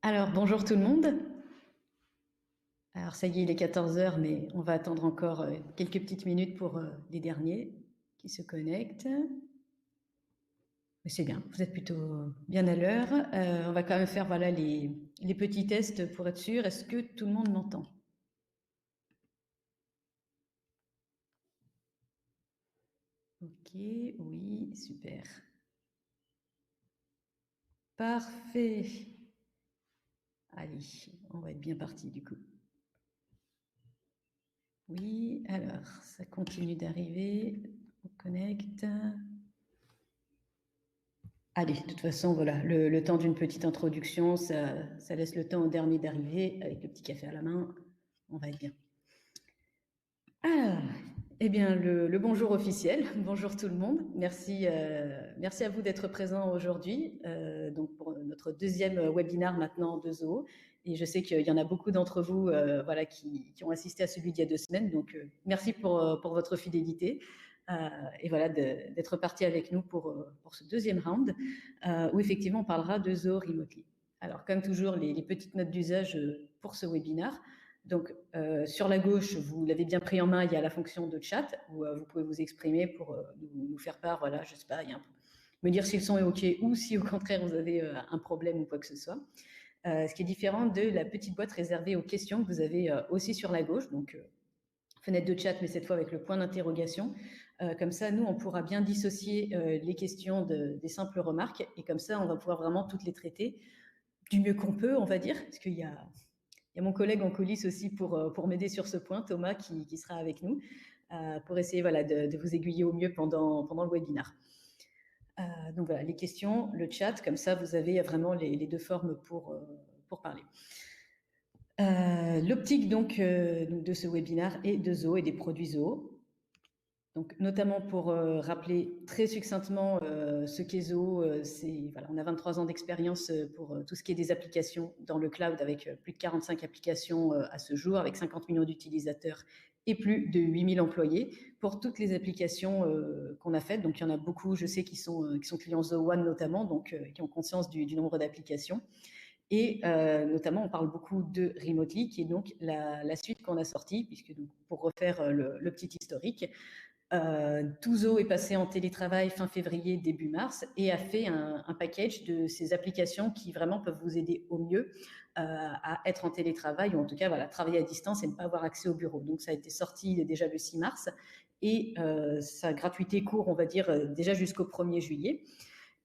Alors, bonjour tout le monde. Alors, ça y est, il est 14 heures, mais on va attendre encore quelques petites minutes pour les derniers qui se connectent. Mais c'est bien, vous êtes plutôt bien à l'heure. On va quand même faire voilà, les petits tests pour être sûr. Est-ce que tout le monde m'entend? Ok, oui, super. Parfait. Allez, on va être bien parti du coup. Oui, alors, ça continue d'arriver. On connecte. Allez, de toute façon, voilà, le temps d'une petite introduction, ça laisse le temps au dernier d'arriver avec le petit café à la main. On va être bien. Alors, eh bien, le bonjour officiel. Bonjour tout le monde. Merci à vous d'être présents aujourd'hui. Donc pour notre deuxième webinaire maintenant de Zoho. Et je sais qu'il y en a beaucoup d'entre vous, voilà, qui ont assisté à celui d'il y a 2 semaines. Donc merci pour votre fidélité. Et voilà d'être parti avec nous pour ce deuxième round où effectivement on parlera de Zoho Remotely. Alors comme toujours les petites notes d'usage pour ce webinaire. Donc, sur la gauche, vous l'avez bien pris en main, il y a la fonction de chat où vous pouvez vous exprimer pour nous faire part, voilà, je sais pas, me dire si le son est OK ou si au contraire vous avez un problème ou quoi que ce soit. Ce qui est différent de la petite boîte réservée aux questions que vous avez aussi sur la gauche, donc fenêtre de chat, mais cette fois avec le point d'interrogation. Comme ça, nous, on pourra bien dissocier les questions des simples remarques et comme ça, on va pouvoir vraiment toutes les traiter du mieux qu'on peut, on va dire, parce qu'il y a mon collègue en coulisses aussi pour m'aider sur ce point, Thomas, qui sera avec nous, pour essayer voilà, de vous aiguiller au mieux pendant le webinaire. Donc voilà, les questions, le chat, comme ça, vous avez vraiment les deux formes pour parler. L'optique donc de ce webinaire est de Zoho et des produits Zoho. Donc, notamment pour rappeler très succinctement ce qu'est Zoho, voilà, on a 23 ans d'expérience pour tout ce qui est des applications dans le cloud avec plus de 45 applications à ce jour, avec 50 millions d'utilisateurs et plus de 8000 employés pour toutes les applications qu'on a faites. Donc, il y en a beaucoup, je sais, qui sont clients Zoho One notamment, donc qui ont conscience du nombre d'applications. Et notamment, on parle beaucoup de Remotely, qui est donc la suite qu'on a sortie, puisque donc, pour refaire le petit historique, Touzo est passé en télétravail fin février, début mars et a fait un package de ces applications qui vraiment peuvent vous aider au mieux à être en télétravail ou en tout cas voilà, travailler à distance et ne pas avoir accès au bureau. Donc ça a été sorti déjà le 6 mars et sa gratuité court, on va dire, déjà jusqu'au 1er juillet.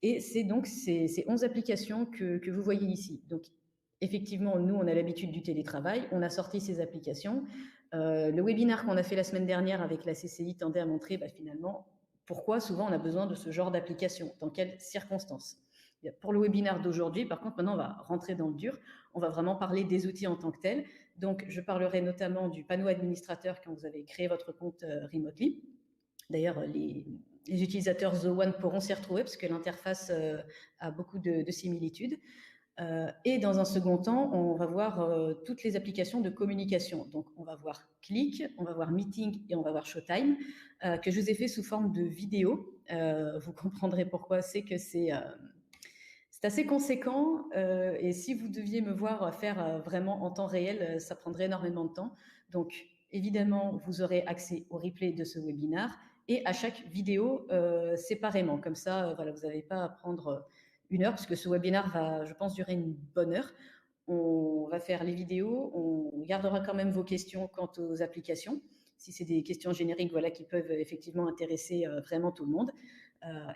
Et c'est donc ces 11 applications que vous voyez ici. Donc, effectivement, nous, on a l'habitude du télétravail. On a sorti ces applications. Le webinaire qu'on a fait la semaine dernière avec la CCI tendait à montrer finalement pourquoi souvent on a besoin de ce genre d'application, dans quelles circonstances. Pour le webinaire d'aujourd'hui, par contre, maintenant, on va rentrer dans le dur. On va vraiment parler des outils en tant que tels. Donc, je parlerai notamment du panneau administrateur quand vous avez créé votre compte Remotely. D'ailleurs, les utilisateurs Zoho One pourront s'y retrouver parce que l'interface a beaucoup de similitudes. Et dans un second temps, on va voir toutes les applications de communication. Donc, on va voir Click, on va voir Meeting et on va voir Showtime, que je vous ai fait sous forme de vidéo. Vous comprendrez pourquoi. C'est que c'est assez conséquent et si vous deviez me voir faire vraiment en temps réel, ça prendrait énormément de temps. Donc, évidemment, vous aurez accès au replay de ce webinaire et à chaque vidéo séparément. Comme ça, voilà, vous n'avez pas à prendre 1 heure, parce que ce webinaire va, je pense, durer une bonne heure. On va faire les vidéos, on gardera quand même vos questions quant aux applications, si c'est des questions génériques voilà, qui peuvent effectivement intéresser vraiment tout le monde.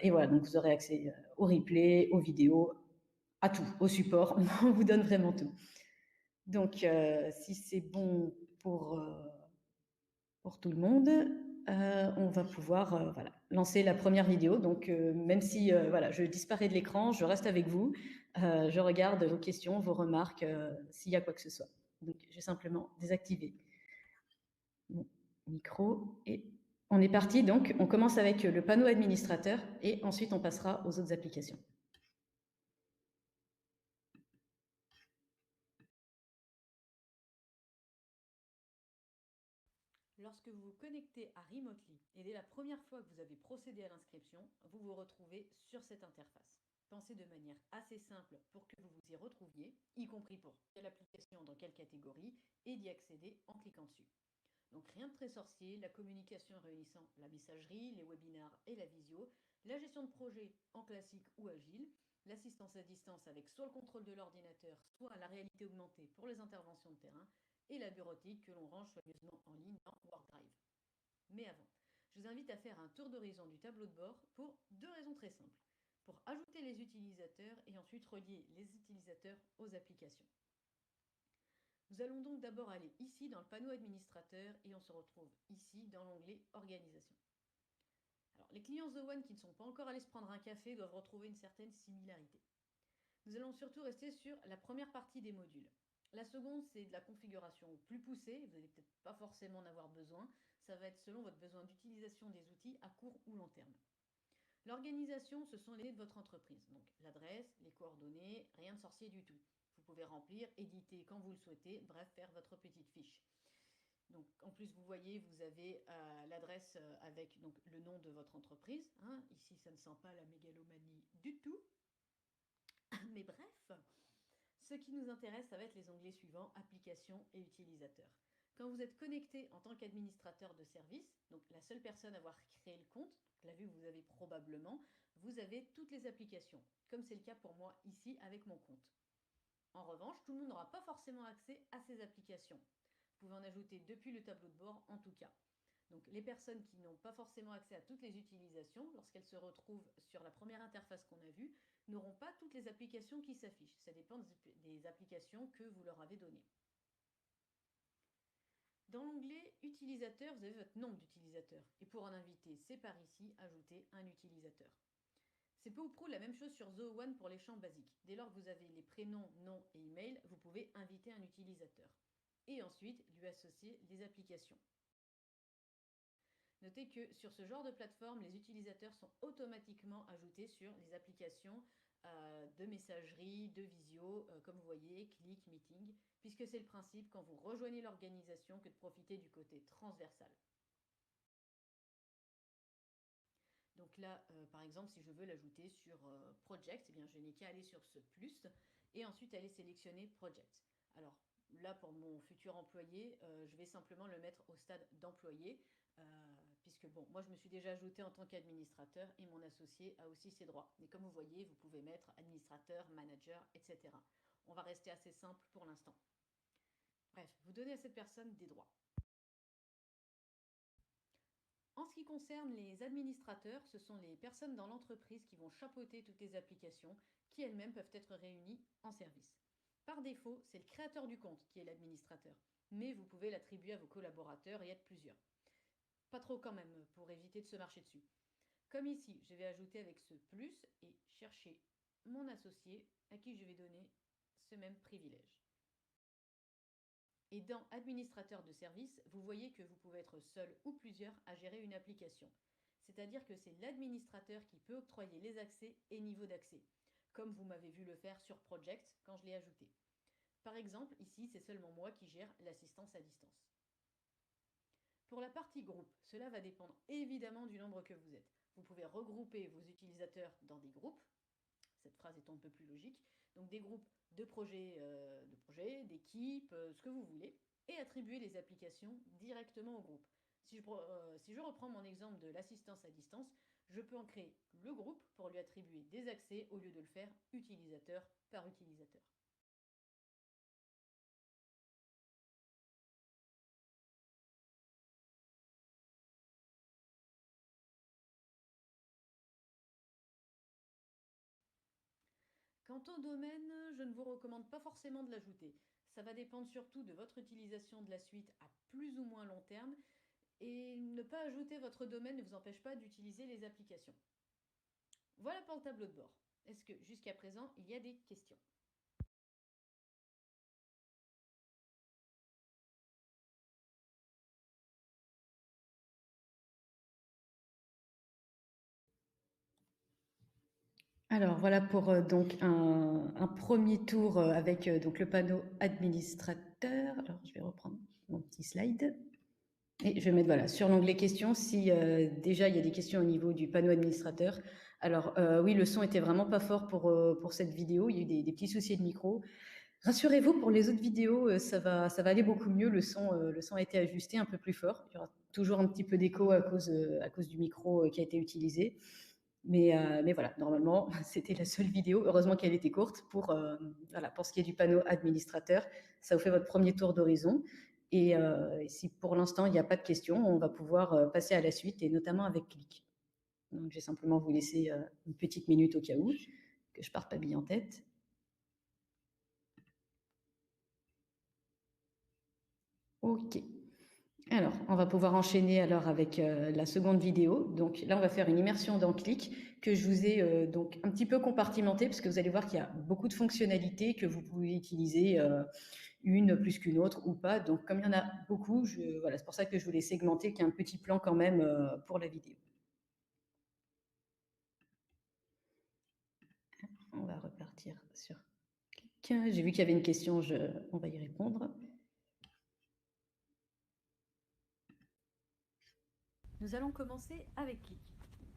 Et voilà, donc vous aurez accès au replay, aux vidéos, à tout, au support. On vous donne vraiment tout. Donc, si c'est bon pour tout le monde, on va pouvoir voilà, lancer la première vidéo. Donc, même si voilà, je disparais de l'écran, je reste avec vous. Je regarde vos questions, vos remarques, s'il y a quoi que ce soit. Donc, j'ai simplement désactivé mon micro et on est parti. Donc, on commence avec le panneau administrateur et ensuite on passera aux autres applications. Lorsque vous vous connectez à Remotely et dès la première fois que vous avez procédé à l'inscription, vous vous retrouvez sur cette interface. pensé de manière assez simple pour que vous vous y retrouviez, y compris pour quelle application, dans quelle catégorie, et d'y accéder en cliquant dessus. Donc rien de très sorcier, la communication réunissant la messagerie, les webinars et la visio, la gestion de projet en classique ou agile, l'assistance à distance avec soit le contrôle de l'ordinateur, soit la réalité augmentée pour les interventions de terrain, et la bureautique que l'on range soigneusement en ligne dans OneDrive. Mais avant, je vous invite à faire un tour d'horizon du tableau de bord pour deux raisons très simples. Pour ajouter les utilisateurs et ensuite relier les utilisateurs aux applications. Nous allons donc d'abord aller ici dans le panneau administrateur et on se retrouve ici dans l'onglet organisation. Alors, les clients The One qui ne sont pas encore allés se prendre un café doivent retrouver une certaine similarité. Nous allons surtout rester sur la première partie des modules. La seconde, c'est de la configuration plus poussée, vous n'allez peut-être pas forcément en avoir besoin, ça va être selon votre besoin d'utilisation des outils à court ou long terme. L'organisation, ce sont les données de votre entreprise, donc l'adresse, les coordonnées, rien de sorcier du tout. Vous pouvez remplir, éditer quand vous le souhaitez, bref, faire votre petite fiche. Donc, en plus, vous voyez, vous avez l'adresse avec donc, le nom de votre entreprise. Hein. Ici, ça ne sent pas la mégalomanie du tout. Mais bref, ce qui nous intéresse, ça va être les onglets suivants, applications et utilisateurs. Quand vous êtes connecté en tant qu'administrateur de service, donc la seule personne à avoir créé le compte, la vue que vous avez probablement, vous avez toutes les applications, comme c'est le cas pour moi ici avec mon compte. En revanche, tout le monde n'aura pas forcément accès à ces applications. Vous pouvez en ajouter depuis le tableau de bord en tout cas. Donc les personnes qui n'ont pas forcément accès à toutes les utilisations, lorsqu'elles se retrouvent sur la première interface qu'on a vue, n'auront pas toutes les applications qui s'affichent. Ça dépend des applications que vous leur avez données. Dans l'onglet Utilisateurs, vous avez votre nombre d'utilisateurs. Et pour en inviter, c'est par ici, ajouter un utilisateur. C'est peu ou prou la même chose sur Zo1 pour les champs basiques. Dès lors que vous avez les prénoms, noms et emails, vous pouvez inviter un utilisateur. Et ensuite, lui associer les applications. Notez que sur ce genre de plateforme, les utilisateurs sont automatiquement ajoutés sur les applications de messagerie, de visio, comme vous voyez, Click, Meeting, puisque c'est le principe quand vous rejoignez l'organisation que de profiter du côté transversal. Donc là, par exemple, si je veux l'ajouter sur Project, eh bien, je n'ai qu'à aller sur ce plus et ensuite aller sélectionner Project. Alors là, pour mon futur employé, je vais simplement le mettre au stade d'employé, puisque bon, moi je me suis déjà ajouté en tant qu'administrateur et mon associé a aussi ses droits. Et comme vous voyez, vous pouvez mettre administrateur, manager, etc. On va rester assez simple pour l'instant. Bref, vous donnez à cette personne des droits. En ce qui concerne les administrateurs, ce sont les personnes dans l'entreprise qui vont chapeauter toutes les applications qui elles-mêmes peuvent être réunies en service. Par défaut, c'est le créateur du compte qui est l'administrateur, mais vous pouvez l'attribuer à vos collaborateurs et être plusieurs. Pas trop quand même, pour éviter de se marcher dessus. Comme ici, je vais ajouter avec ce plus et chercher mon associé à qui je vais donner ce même privilège. Et dans Administrateur de service, vous voyez que vous pouvez être seul ou plusieurs à gérer une application. C'est-à-dire que c'est l'administrateur qui peut octroyer les accès et niveaux d'accès, comme vous m'avez vu le faire sur Project quand je l'ai ajouté. Par exemple, ici, c'est seulement moi qui gère l'assistance à distance. Pour la partie groupe, cela va dépendre évidemment du nombre que vous êtes. Vous pouvez regrouper vos utilisateurs dans des groupes. Cette phrase est un peu plus logique. Donc des groupes de projets, d'équipes, ce que vous voulez, et attribuer les applications directement au groupe. Si je reprends mon exemple de l'assistance à distance, je peux en créer le groupe pour lui attribuer des accès au lieu de le faire utilisateur par utilisateur. Quant au domaine, je ne vous recommande pas forcément de l'ajouter. Ça va dépendre surtout de votre utilisation de la suite à plus ou moins long terme et ne pas ajouter votre domaine ne vous empêche pas d'utiliser les applications. Voilà pour le tableau de bord. Est-ce que jusqu'à présent, il y a des questions? Alors voilà pour donc un premier tour avec donc le panneau administrateur. Alors je vais reprendre mon petit slide. Et je vais mettre voilà, sur l'onglet questions si déjà il y a des questions au niveau du panneau administrateur Alors, oui, le son était vraiment pas fort pour cette vidéo. Il y a eu des petits soucis de micro. Rassurez-vous, pour les autres vidéos, ça va aller beaucoup mieux. Le son a été ajusté un peu plus fort. Il y aura toujours un petit peu d'écho à cause du micro qui a été utilisé. Mais voilà, normalement, c'était la seule vidéo. Heureusement qu'elle était courte voilà, pour ce qui est du panneau administrateur. Ça vous fait votre premier tour d'horizon. Et si pour l'instant, il n'y a pas de questions, on va pouvoir passer à la suite, et notamment avec Click. Donc, je vais simplement vous laisser une petite minute au cas où, que je ne parte pas bille en tête. OK. Alors, on va pouvoir enchaîner alors avec la seconde vidéo. Donc là, on va faire une immersion dans Click que je vous ai donc un petit peu compartimentée, parce que vous allez voir qu'il y a beaucoup de fonctionnalités que vous pouvez utiliser, une plus qu'une autre ou pas. Donc comme il y en a beaucoup, voilà, c'est pour ça que je voulais segmenter, qu'il y a un petit plan quand même pour la vidéo. On va repartir sur Click. J'ai vu qu'il y avait une question, on va y répondre. Nous allons commencer avec Click.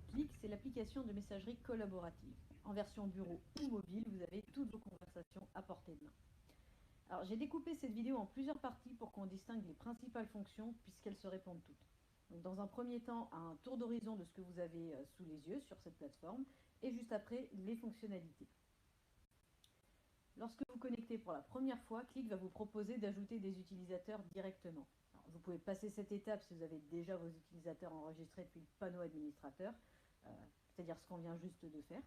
Click, c'est l'application de messagerie collaborative. En version bureau ou mobile, vous avez toutes vos conversations à portée de main. Alors, j'ai découpé cette vidéo en plusieurs parties pour qu'on distingue les principales fonctions, puisqu'elles se répondent toutes. Donc, dans un premier temps, un tour d'horizon de ce que vous avez sous les yeux sur cette plateforme, et juste après, les fonctionnalités. Lorsque vous connectez pour la première fois, Click va vous proposer d'ajouter des utilisateurs directement. Alors, vous pouvez passer cette étape si vous avez déjà vos utilisateurs enregistrés depuis le panneau administrateur, c'est-à-dire ce qu'on vient juste de faire.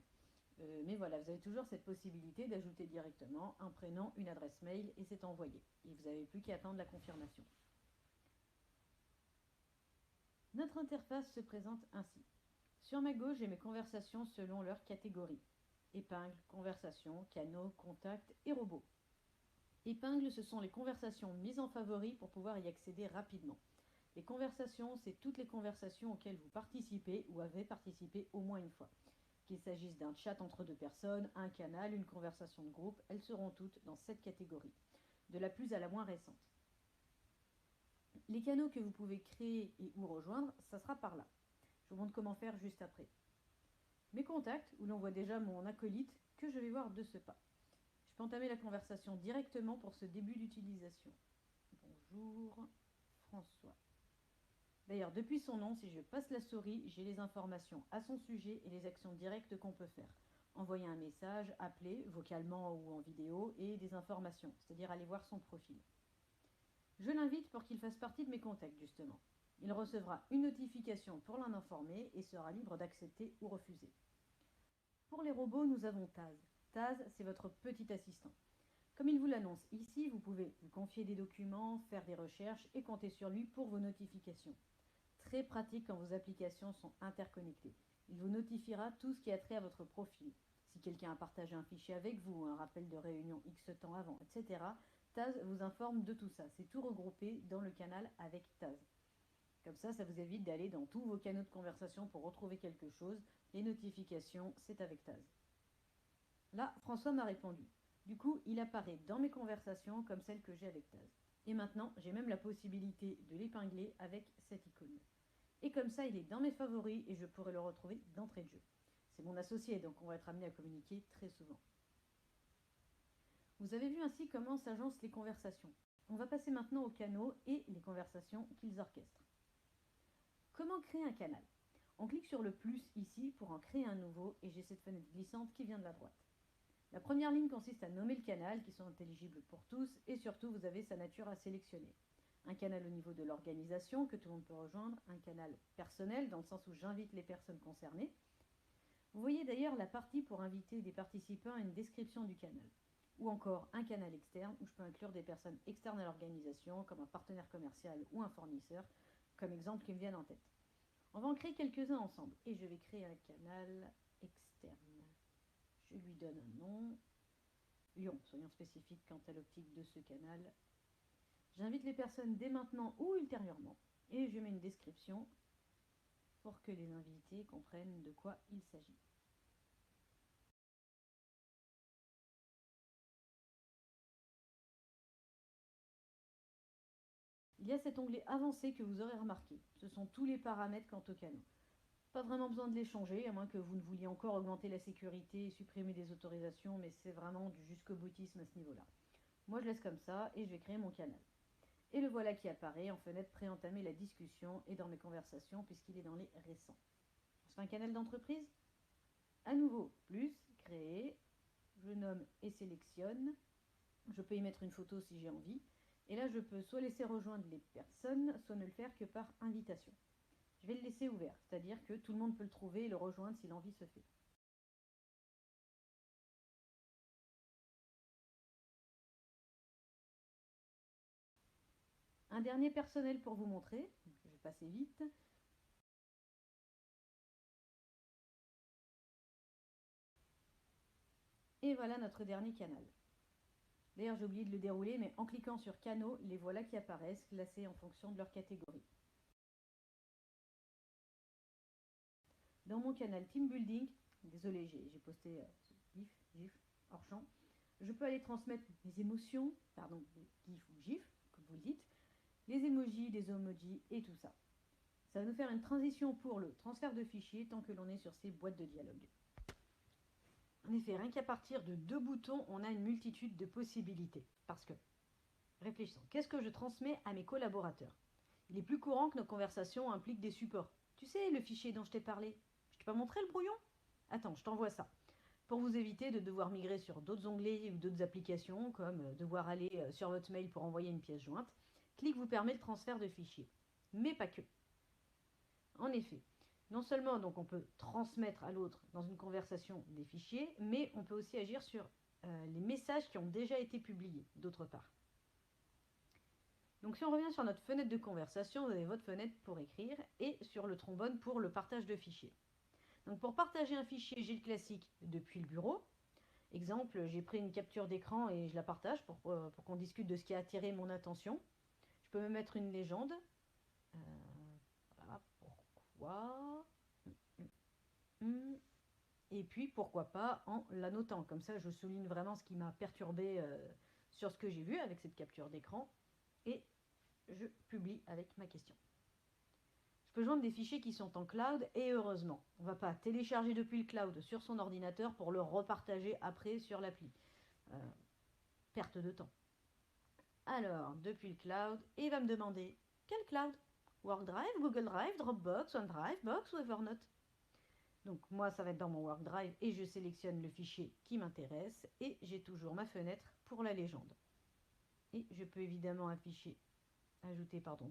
Mais voilà, vous avez toujours cette possibilité d'ajouter directement un prénom, une adresse mail, et c'est envoyé. Et vous n'avez plus qu'à attendre la confirmation. Notre interface se présente ainsi. Sur ma gauche, j'ai mes conversations selon leur catégorie. Épingles, conversations, canaux, contacts et robots. Épingles, ce sont les conversations mises en favori pour pouvoir y accéder rapidement. Les conversations, c'est toutes les conversations auxquelles vous participez ou avez participé au moins une fois. Qu'il s'agisse d'un chat entre deux personnes, un canal, une conversation de groupe, elles seront toutes dans cette catégorie, de la plus à la moins récente. Les canaux que vous pouvez créer et ou rejoindre, ça sera par là. Je vous montre comment faire juste après. Mes contacts, où l'on voit déjà mon acolyte, que je vais voir de ce pas. Je peux entamer la conversation directement pour ce début d'utilisation. Bonjour, François. D'ailleurs, depuis son nom, si je passe la souris, j'ai les informations à son sujet et les actions directes qu'on peut faire. Envoyer un message, appeler, vocalement ou en vidéo, et des informations, c'est-à-dire aller voir son profil. Je l'invite pour qu'il fasse partie de mes contacts, justement. Il recevra une notification pour l'en informer et sera libre d'accepter ou refuser. Pour les robots, nous avons Taz. Taz, c'est votre petit assistant. Comme il vous l'annonce ici, vous pouvez lui confier des documents, faire des recherches et compter sur lui pour vos notifications. Très pratique quand vos applications sont interconnectées. Il vous notifiera tout ce qui a trait à votre profil. Si quelqu'un a partagé un fichier avec vous, un rappel de réunion X temps avant, etc., Taz vous informe de tout ça. C'est tout regroupé dans le canal avec Taz. Comme ça vous évite d'aller dans tous vos canaux de conversation pour retrouver quelque chose. Les notifications, c'est avec Taz. Là, François m'a répondu. Du coup, il apparaît dans mes conversations comme celle que j'ai avec Taz. Et maintenant, j'ai même la possibilité de l'épingler avec cette icône. Et comme ça, il est dans mes favoris et je pourrai le retrouver d'entrée de jeu. C'est mon associé, donc on va être amené à communiquer très souvent. Vous avez vu ainsi comment s'agencent les conversations. On va passer maintenant aux canaux et les conversations qu'ils orchestrent. Comment créer un canal? On clique sur le plus ici pour en créer un nouveau et j'ai cette fenêtre glissante qui vient de la droite. La première ligne consiste à nommer le canal qui sont intelligibles pour tous et surtout vous avez sa nature à sélectionner. Un canal au niveau de l'organisation que tout le monde peut rejoindre, un canal personnel dans le sens où j'invite les personnes concernées. Vous voyez d'ailleurs la partie pour inviter des participants à une description du canal. Ou encore un canal externe où je peux inclure des personnes externes à l'organisation comme un partenaire commercial ou un fournisseur, comme exemple qui me viennent en tête. On va en créer quelques-uns ensemble et je vais créer un canal externe. Je lui donne un nom. Lyon, soyons spécifiques quant à l'optique de ce canal. J'invite les personnes dès maintenant ou ultérieurement et je mets une description pour que les invités comprennent de quoi il s'agit. Il y a cet onglet avancé que vous aurez remarqué. Ce sont tous les paramètres quant au canal. Pas vraiment besoin de les changer, à moins que vous ne vouliez encore augmenter la sécurité et supprimer des autorisations, mais c'est vraiment du jusqu'au boutisme à ce niveau-là. Moi, je laisse comme ça et je vais créer mon canal. Et le voilà qui apparaît en fenêtre pré-entamer la discussion et dans mes conversations puisqu'il est dans les récents. On se fait un canal d'entreprise. À nouveau, plus, créer, je nomme et sélectionne. Je peux y mettre une photo si j'ai envie. Et là, je peux soit laisser rejoindre les personnes, soit ne le faire que par invitation. Je vais le laisser ouvert, c'est-à-dire que tout le monde peut le trouver et le rejoindre si l'envie se fait. Un dernier personnel pour vous montrer, je vais passer vite. Et voilà notre dernier canal. D'ailleurs, j'ai oublié de le dérouler, mais en cliquant sur canaux, les voilà qui apparaissent, classés en fonction de leur catégorie. Dans mon canal Team Building, désolé, j'ai posté GIF, hors champ, je peux aller transmettre mes émotions, pardon, GIF ou GIF, comme vous le dites, les emojis, des emojis et tout ça. Ça va nous faire une transition pour le transfert de fichiers tant que l'on est sur ces boîtes de dialogue. En effet, rien qu'à partir de 2 boutons, on a une multitude de possibilités. Parce que, réfléchissons, qu'est-ce que je transmets à mes collaborateurs? Il est plus courant que nos conversations impliquent des supports. Tu sais, le fichier dont je t'ai parlé, je t'ai pas montré le brouillon? Attends, je t'envoie ça. Pour vous éviter de devoir migrer sur d'autres onglets ou d'autres applications, comme devoir aller sur votre mail pour envoyer une pièce jointe, Click vous permet le transfert de fichiers. Mais pas que. En effet, non seulement donc on peut transmettre à l'autre dans une conversation des fichiers, mais on peut aussi agir sur les messages qui ont déjà été publiés, d'autre part. Donc si on revient sur notre fenêtre de conversation, vous avez votre fenêtre pour écrire et sur le trombone pour le partage de fichiers. Donc pour partager un fichier, j'ai le classique depuis le bureau. Exemple, j'ai pris une capture d'écran et je la partage pour qu'on discute de ce qui a attiré mon attention. Je peux me mettre une légende. Euh, voilà, pourquoi Et puis, pourquoi pas, en l'annotant. Comme ça, je souligne vraiment ce qui m'a perturbé sur ce que j'ai vu avec cette capture d'écran. Et je publie avec ma question. Je peux joindre des fichiers qui sont en cloud et heureusement, on ne va pas télécharger depuis le cloud sur son ordinateur pour le repartager après sur l'appli. Perte de temps. Alors, depuis le cloud, il va me demander quel cloud? OneDrive, Google Drive, Dropbox, OneDrive, Box ou Evernote? Donc moi, ça va être dans mon OneDrive et je sélectionne le fichier qui m'intéresse et j'ai toujours ma fenêtre pour la légende. Et je peux évidemment ajouter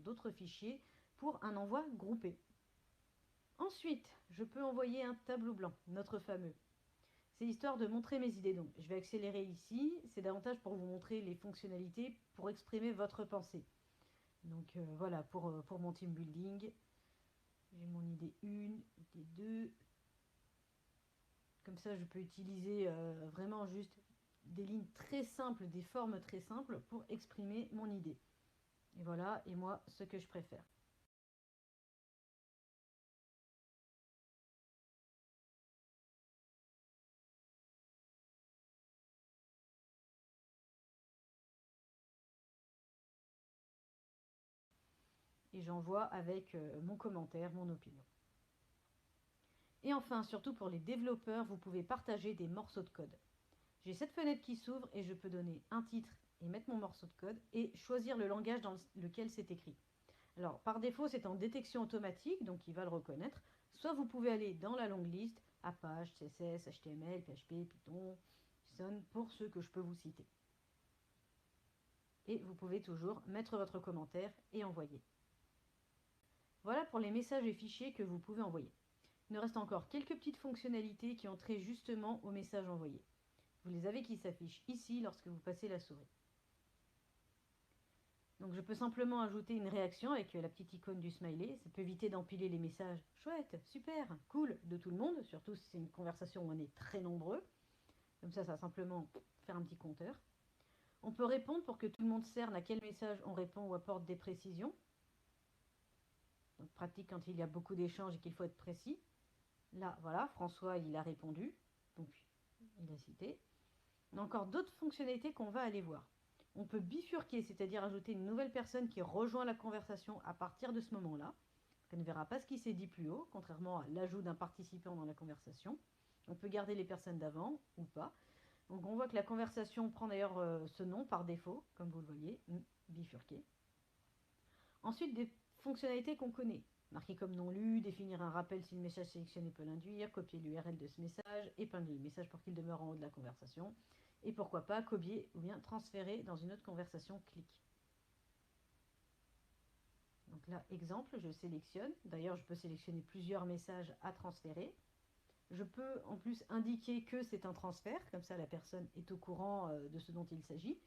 d'autres fichiers pour un envoi groupé. Ensuite, je peux envoyer un tableau blanc, notre fameux. C'est histoire de montrer mes idées. Donc, je vais accélérer ici. C'est davantage pour vous montrer les fonctionnalités pour exprimer votre pensée. Donc voilà, pour mon team building, j'ai mon idée 1, idée 2. Comme ça, je peux utiliser vraiment juste des lignes très simples, des formes très simples pour exprimer mon idée. Et voilà, et moi, ce que je préfère. Et j'envoie avec mon commentaire, mon opinion. Et enfin, surtout pour les développeurs, vous pouvez partager des morceaux de code. J'ai cette fenêtre qui s'ouvre et je peux donner un titre et mettre mon morceau de code et choisir le langage dans lequel c'est écrit. Alors, par défaut, c'est en détection automatique, donc il va le reconnaître. Soit vous pouvez aller dans la longue liste, Apache, CSS, HTML, PHP, Python, JSON, pour ceux que je peux vous citer. Et vous pouvez toujours mettre votre commentaire et envoyer. Voilà pour les messages et fichiers que vous pouvez envoyer. Il nous reste encore quelques petites fonctionnalités qui ont trait justement aux messages envoyés. Vous les avez qui s'affichent ici lorsque vous passez la souris. Donc je peux simplement ajouter une réaction avec la petite icône du smiley. Ça peut éviter d'empiler les messages chouette, super, cool de tout le monde, surtout si c'est une conversation où on est très nombreux. Comme ça va simplement faire un petit compteur. On peut répondre pour que tout le monde cerne à quel message on répond ou apporte des précisions. Donc pratique quand il y a beaucoup d'échanges et qu'il faut être précis. Là, voilà, François, il a répondu. Donc, il a cité. On a encore d'autres fonctionnalités qu'on va aller voir. On peut bifurquer, c'est-à-dire ajouter une nouvelle personne qui rejoint la conversation à partir de ce moment-là. Elle ne verra pas ce qui s'est dit plus haut, contrairement à l'ajout d'un participant dans la conversation. On peut garder les personnes d'avant ou pas. Donc on voit que la conversation prend d'ailleurs ce nom par défaut, comme vous le voyez, bifurqué. Ensuite, des fonctionnalités qu'on connaît. Marquer comme non lu, définir un rappel si le message sélectionné peut l'induire, copier l'URL de ce message, épingler le message pour qu'il demeure en haut de la conversation, et pourquoi pas copier ou bien transférer dans une autre conversation clic. Donc là, exemple, je sélectionne. D'ailleurs, je peux sélectionner plusieurs messages à transférer. Je peux en plus indiquer que c'est un transfert, comme ça la personne est au courant de ce dont il s'agit.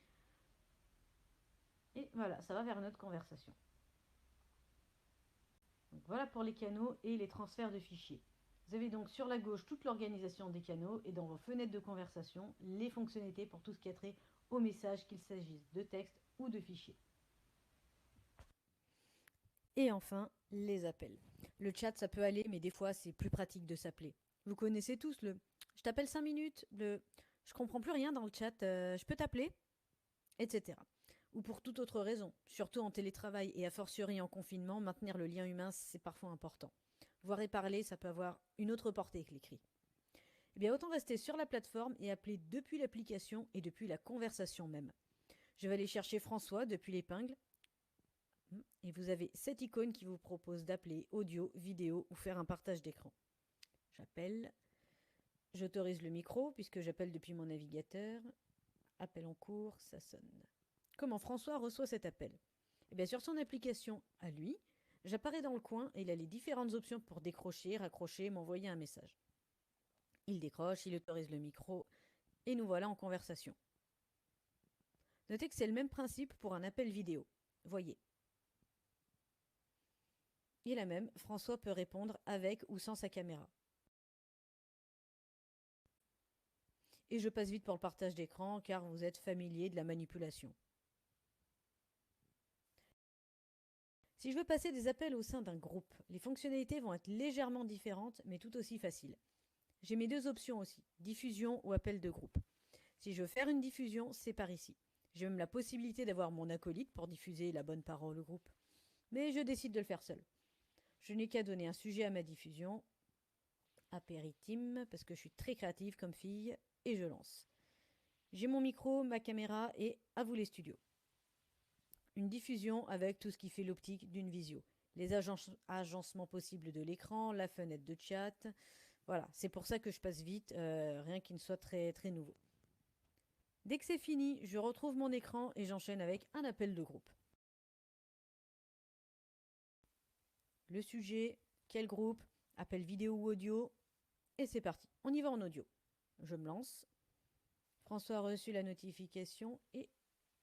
Et voilà, ça va vers une autre conversation. Donc voilà pour les canaux et les transferts de fichiers. Vous avez donc sur la gauche toute l'organisation des canaux et dans vos fenêtres de conversation, les fonctionnalités pour tout ce qui a trait aux messages, qu'il s'agisse de texte ou de fichiers. Et enfin, les appels. Le chat, ça peut aller, mais des fois, c'est plus pratique de s'appeler. Vous connaissez tous le « je t'appelle 5 minutes », le « je comprends plus rien dans le chat, je peux t'appeler ?» etc. Ou pour toute autre raison. Surtout en télétravail et a fortiori en confinement, maintenir le lien humain, c'est parfois important. Voir et parler, ça peut avoir une autre portée que l'écrit. Eh bien, autant rester sur la plateforme et appeler depuis l'application et depuis la conversation même. Je vais aller chercher François depuis l'épingle. Et vous avez cette icône qui vous propose d'appeler audio, vidéo ou faire un partage d'écran. J'appelle. J'autorise le micro puisque j'appelle depuis mon navigateur. Appel en cours, ça sonne. Comment François reçoit cet appel? Eh bien, sur son application à lui, j'apparais dans le coin et il a les différentes options pour décrocher, raccrocher, m'envoyer un message. Il décroche, il autorise le micro et nous voilà en conversation. Notez que c'est le même principe pour un appel vidéo. Voyez. Et là même, François peut répondre avec ou sans sa caméra. Et je passe vite pour le partage d'écran car vous êtes familier de la manipulation. Si je veux passer des appels au sein d'un groupe, les fonctionnalités vont être légèrement différentes mais tout aussi faciles. J'ai mes deux options aussi, diffusion ou appel de groupe. Si je veux faire une diffusion, c'est par ici. J'ai même la possibilité d'avoir mon acolyte pour diffuser la bonne parole au groupe. Mais je décide de le faire seul. Je n'ai qu'à donner un sujet à ma diffusion, apéritim, parce que je suis très créative comme fille, et je lance. J'ai mon micro, ma caméra et à vous les studios. Une diffusion avec tout ce qui fait l'optique d'une visio. Les agencements possibles de l'écran, la fenêtre de chat. Voilà, c'est pour ça que je passe vite, rien qui ne soit très, très nouveau. Dès que c'est fini, je retrouve mon écran et j'enchaîne avec un appel de groupe. Le sujet, quel groupe, appel vidéo ou audio, et c'est parti. On y va en audio. Je me lance. François a reçu la notification et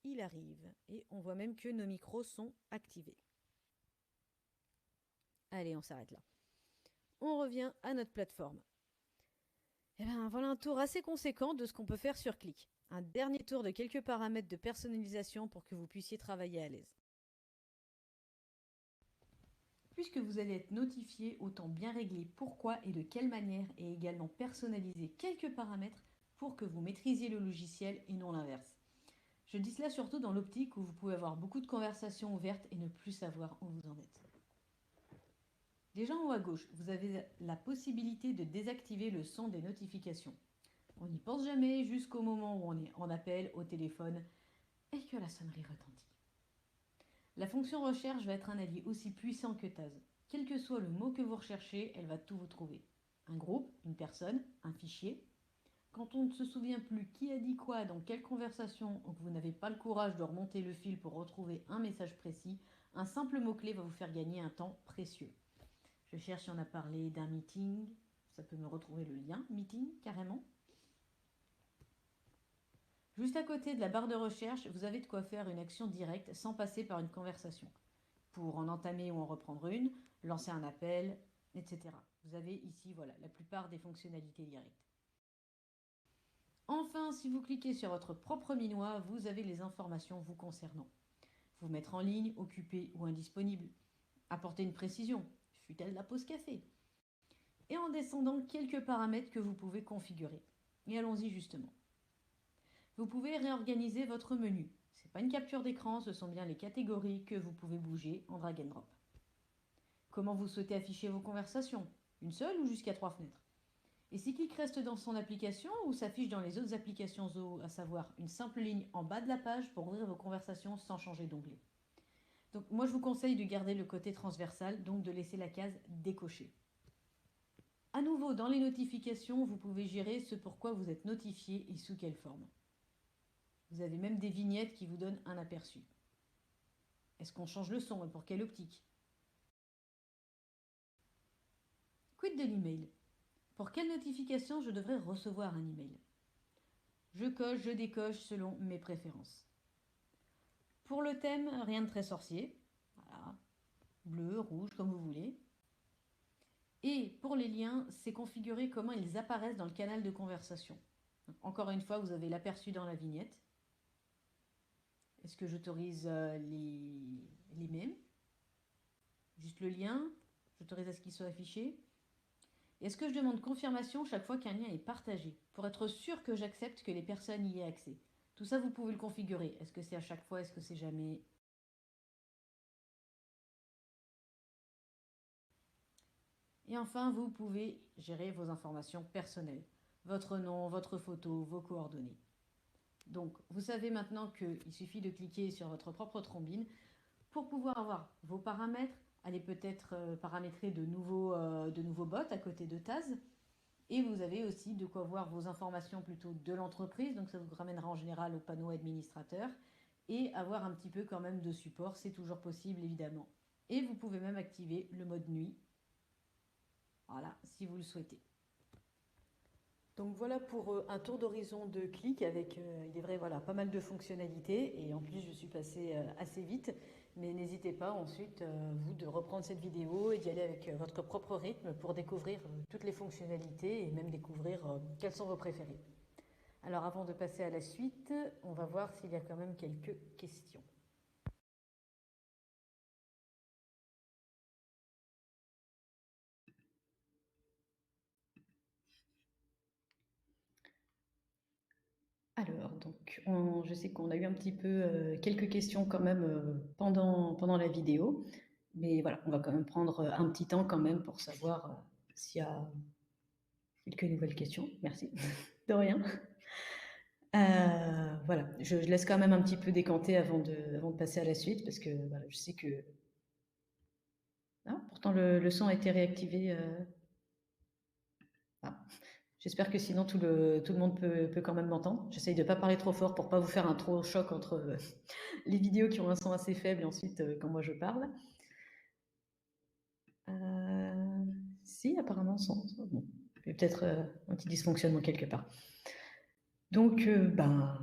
il arrive. Et on voit même que nos micros sont activés. Allez, on s'arrête là. On revient à notre plateforme. Et bien voilà un tour assez conséquent de ce qu'on peut faire sur Click. Un dernier tour de quelques paramètres de personnalisation pour que vous puissiez travailler à l'aise. Puisque vous allez être notifié, autant bien régler pourquoi et de quelle manière et également personnaliser quelques paramètres pour que vous maîtrisiez le logiciel et non l'inverse. Je dis cela surtout dans l'optique où vous pouvez avoir beaucoup de conversations ouvertes et ne plus savoir où vous en êtes. Déjà en haut à gauche, vous avez la possibilité de désactiver le son des notifications. On n'y pense jamais jusqu'au moment où on est en appel au téléphone et que la sonnerie retentit. La fonction recherche va être un allié aussi puissant que Taz. Quel que soit le mot que vous recherchez, elle va tout vous trouver. Un groupe, une personne, un fichier. Quand on ne se souvient plus qui a dit quoi dans quelle conversation ou que vous n'avez pas le courage de remonter le fil pour retrouver un message précis, un simple mot-clé va vous faire gagner un temps précieux. Je cherche si on a parlé d'un meeting, ça peut me retrouver le lien meeting carrément. Juste à côté de la barre de recherche, vous avez de quoi faire une action directe sans passer par une conversation. Pour en entamer ou en reprendre une, lancer un appel, etc. Vous avez ici voilà, la plupart des fonctionnalités directes. Enfin, si vous cliquez sur votre propre minois, vous avez les informations vous concernant. Vous mettre en ligne, occupé ou indisponible. Apporter une précision, fut-elle la pause café? Et en descendant quelques paramètres que vous pouvez configurer. Et allons-y justement. Vous pouvez réorganiser votre menu. Ce n'est pas une capture d'écran, ce sont bien les catégories que vous pouvez bouger en drag and drop. comment vous souhaitez afficher vos conversations, une seule ou jusqu'à 3 fenêtres. Et si clic reste dans son application ou s'affiche dans les autres applications Zoho, à savoir une simple ligne en bas de la page pour ouvrir vos conversations sans changer d'onglet. Donc moi je vous conseille de garder le côté transversal, donc de laisser la case décochée. À nouveau, dans les notifications, vous pouvez gérer ce pourquoi vous êtes notifié et sous quelle forme. Vous avez même des vignettes qui vous donnent un aperçu. Est-ce qu'on change le son et pour quelle optique? Quid de l'email? Pour quelle notification je devrais recevoir un email? Je coche, je décoche selon mes préférences. Pour le thème, rien de très sorcier. Voilà. Bleu, rouge, comme vous voulez. Et pour les liens, c'est configuré comment ils apparaissent dans le canal de conversation. Donc, encore une fois, vous avez l'aperçu dans la vignette. Est-ce que j'autorise les mêmes? Juste le lien? J'autorise à ce qu'il soit affiché? Est-ce que je demande confirmation chaque fois qu'un lien est partagé pour être sûr que j'accepte que les personnes y aient accès? Tout ça, vous pouvez le configurer. Est-ce que c'est à chaque fois? Est-ce que c'est jamais? Et enfin, vous pouvez gérer vos informations personnelles. Votre nom, votre photo, vos coordonnées. Donc, vous savez maintenant qu'il suffit de cliquer sur votre propre trombine pour pouvoir avoir vos paramètres, aller peut-être paramétrer de nouveaux bots à côté de Taz. Et vous avez aussi de quoi voir vos informations plutôt de l'entreprise, donc ça vous ramènera en général au panneau administrateur, et avoir un petit peu quand même de support, c'est toujours possible évidemment. Et vous pouvez même activer le mode nuit, voilà, si vous le souhaitez. Donc voilà pour un tour d'horizon de clic avec, il est vrai, voilà, pas mal de fonctionnalités et en plus je suis passée assez vite, mais n'hésitez pas ensuite, vous, de reprendre cette vidéo et d'y aller avec votre propre rythme pour découvrir toutes les fonctionnalités et même découvrir quels sont vos préférés. Alors avant de passer à la suite, on va voir s'il y a quand même quelques questions. Alors, donc, je sais qu'on a eu un petit peu quelques questions quand même pendant la vidéo, mais voilà, on va quand même prendre un petit temps quand même pour savoir s'il y a quelques nouvelles questions. Merci, de rien. Voilà, je laisse quand même un petit peu décanter avant de passer à la suite, parce que voilà, je sais que... Ah, pourtant le son a été réactivé. Ah. J'espère que sinon tout le monde peut quand même m'entendre. J'essaye de ne pas parler trop fort pour pas vous faire un trop choc entre les vidéos qui ont un son assez faible et ensuite quand moi je parle. Euh, si, apparemment, son. Bon, il y a peut-être un petit dysfonctionnement quelque part. Donc, ben,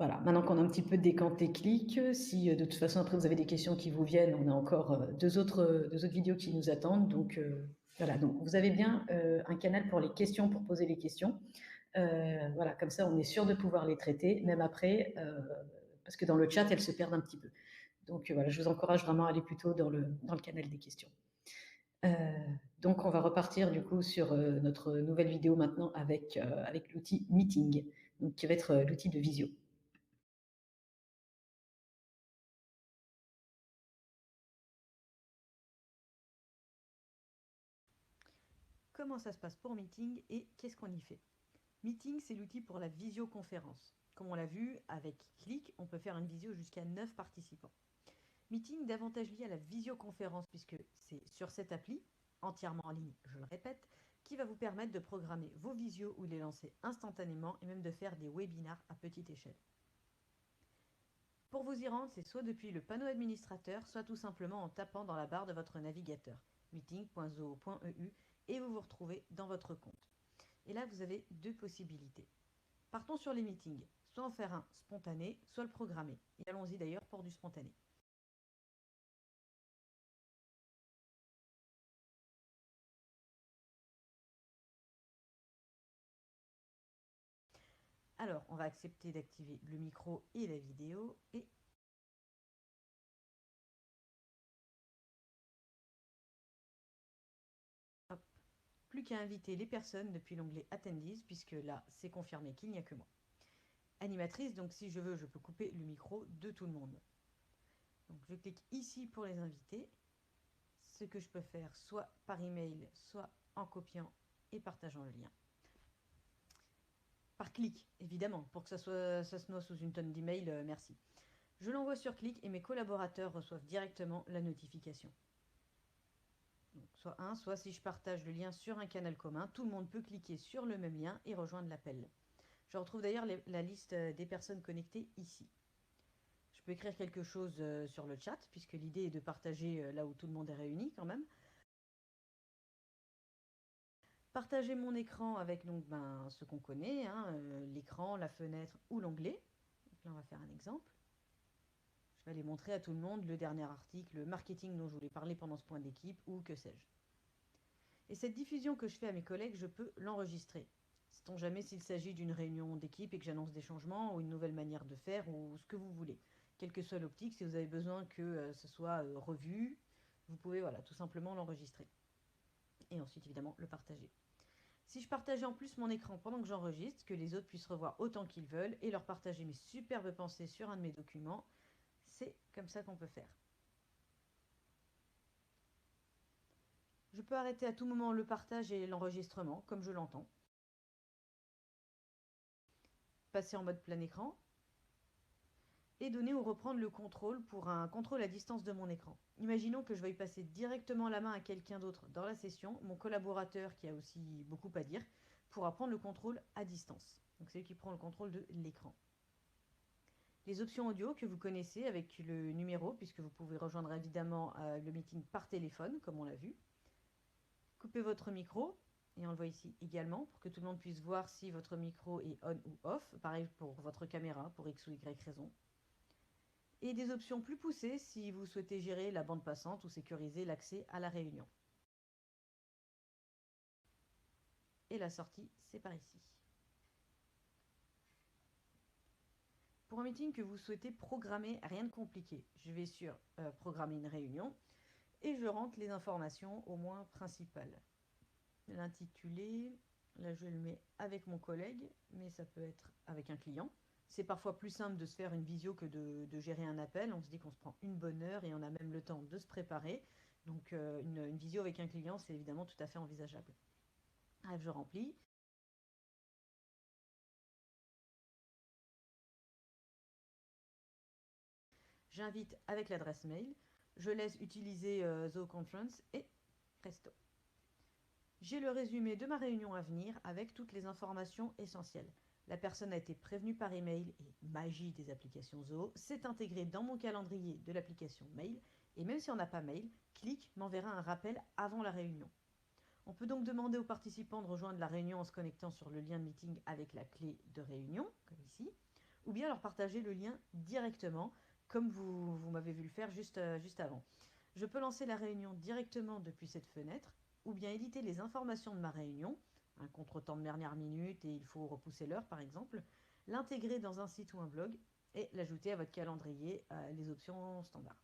voilà, maintenant qu'on a un petit peu décanté clic, si de toute façon après vous avez des questions qui vous viennent, on a encore deux autres vidéos qui nous attendent. Donc, voilà, donc vous avez bien un canal pour les questions, pour poser les questions. Voilà, comme ça, on est sûr de pouvoir les traiter, même après, parce que dans le chat, elles se perdent un petit peu. Donc voilà, je vous encourage vraiment à aller plutôt dans le canal des questions. Donc on va repartir du coup sur notre nouvelle vidéo maintenant avec l'outil Meeting, donc qui va être l'outil de visio. Comment ça se passe pour Meeting et qu'est-ce qu'on y fait? Meeting, c'est l'outil pour la visioconférence. Comme on l'a vu, avec Click, on peut faire une visio jusqu'à 9 participants. Meeting davantage lié à la visioconférence puisque c'est sur cette appli, entièrement en ligne, je le répète, qui va vous permettre de programmer vos visios ou de les lancer instantanément et même de faire des webinars à petite échelle. Pour vous y rendre, c'est soit depuis le panneau administrateur, soit tout simplement en tapant dans la barre de votre navigateur meeting.zoho.eu et vous vous retrouvez dans votre compte. Et là, vous avez deux possibilités. Partons sur les meetings, soit en faire un spontané, soit le programmer. Et allons-y d'ailleurs pour du spontané. Alors, on va accepter d'activer le micro et la vidéo et hop, plus qu'à inviter les personnes depuis l'onglet Attendees puisque là, c'est confirmé qu'il n'y a que moi. Animatrice, donc si je veux, je peux couper le micro de tout le monde. Donc je clique ici pour les inviter. ce que je peux faire, soit par email, soit en copiant et partageant le lien. Par clic, évidemment, pour que ça se noie sous une tonne d'emails, merci. Je l'envoie sur clic et mes collaborateurs reçoivent directement la notification. Donc, soit si je partage le lien sur un canal commun, tout le monde peut cliquer sur le même lien et rejoindre l'appel. Je retrouve d'ailleurs la liste des personnes connectées ici. Je peux écrire quelque chose sur le chat, puisque l'idée est de partager là où tout le monde est réuni quand même. Partager mon écran avec donc, ce qu'on connaît, hein, l'écran, la fenêtre ou l'onglet. Là, on va faire un exemple. Je vais aller montrer à tout le monde le dernier article, le marketing dont je voulais parler pendant ce point d'équipe ou que sais-je. Et cette diffusion que je fais à mes collègues, je peux l'enregistrer. Sait-on jamais s'il s'agit d'une réunion d'équipe et que j'annonce des changements ou une nouvelle manière de faire ou ce que vous voulez. Quelle que soit l'optique, si vous avez besoin que ce soit revu, vous pouvez voilà, tout simplement l'enregistrer. Et ensuite, évidemment, le partager. Si je partageais en plus mon écran pendant que j'enregistre, que les autres puissent revoir autant qu'ils veulent et leur partager mes superbes pensées sur un de mes documents, c'est comme ça qu'on peut faire. Je peux arrêter à tout moment le partage et l'enregistrement, comme je l'entends. Passer en mode plein écran et donner ou reprendre le contrôle pour un contrôle à distance de mon écran. Imaginons que je veuille passer directement la main à quelqu'un d'autre dans la session. Mon collaborateur, qui a aussi beaucoup à dire, pourra prendre le contrôle à distance. Donc c'est lui qui prend le contrôle de l'écran. Les options audio que vous connaissez avec le numéro, puisque vous pouvez rejoindre évidemment le meeting par téléphone, comme on l'a vu. Coupez votre micro, et on le voit ici également, pour que tout le monde puisse voir si votre micro est on ou off. Pareil pour votre caméra, pour X ou Y raison. Et des options plus poussées si vous souhaitez gérer la bande passante ou sécuriser l'accès à la réunion. Et la sortie, c'est par ici. Pour un meeting que vous souhaitez programmer, rien de compliqué. Je vais sur programmer une réunion et je rentre les informations au moins principales. L'intitulé, là je le mets avec mon collègue, mais ça peut être avec un client. C'est parfois plus simple de se faire une visio que de gérer un appel. On se dit qu'on se prend une bonne heure et on a même le temps de se préparer. Donc une visio avec un client, c'est évidemment tout à fait envisageable. Bref, je remplis. J'invite avec l'adresse mail. Je laisse utiliser Zoom Conference et presto. J'ai le résumé de ma réunion à venir avec toutes les informations essentielles. La personne a été prévenue par email et magie des applications Zoho, c'est intégré dans mon calendrier de l'application mail et même si on n'a pas mail, Click m'enverra un rappel avant la réunion. On peut donc demander aux participants de rejoindre la réunion en se connectant sur le lien de meeting avec la clé de réunion, comme ici, ou bien leur partager le lien directement, comme vous m'avez vu le faire juste avant. Je peux lancer la réunion directement depuis cette fenêtre, ou bien éditer les informations de ma réunion, un contretemps de dernière minute et il faut repousser l'heure par exemple, l'intégrer dans un site ou un blog et l'ajouter à votre calendrier, les options standards.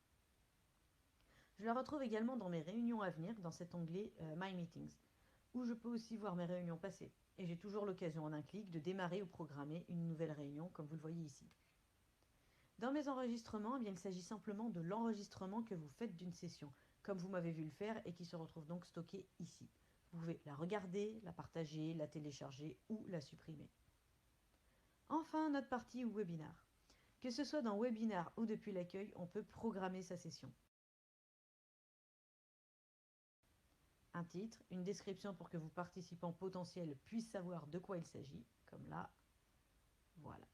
Je la retrouve également dans mes réunions à venir, dans cet onglet My Meetings, où je peux aussi voir mes réunions passées. Et j'ai toujours l'occasion en un clic de démarrer ou programmer une nouvelle réunion, comme vous le voyez ici. Dans mes enregistrements, il s'agit simplement de l'enregistrement que vous faites d'une session, comme vous m'avez vu le faire et qui se retrouve donc stocké ici. Vous pouvez la regarder, la partager, la télécharger ou la supprimer. Enfin, notre partie webinar. Que ce soit dans Webinar ou depuis l'accueil, on peut programmer sa session. Un titre, une description pour que vos participants potentiels puissent savoir de quoi il s'agit, comme là, voilà.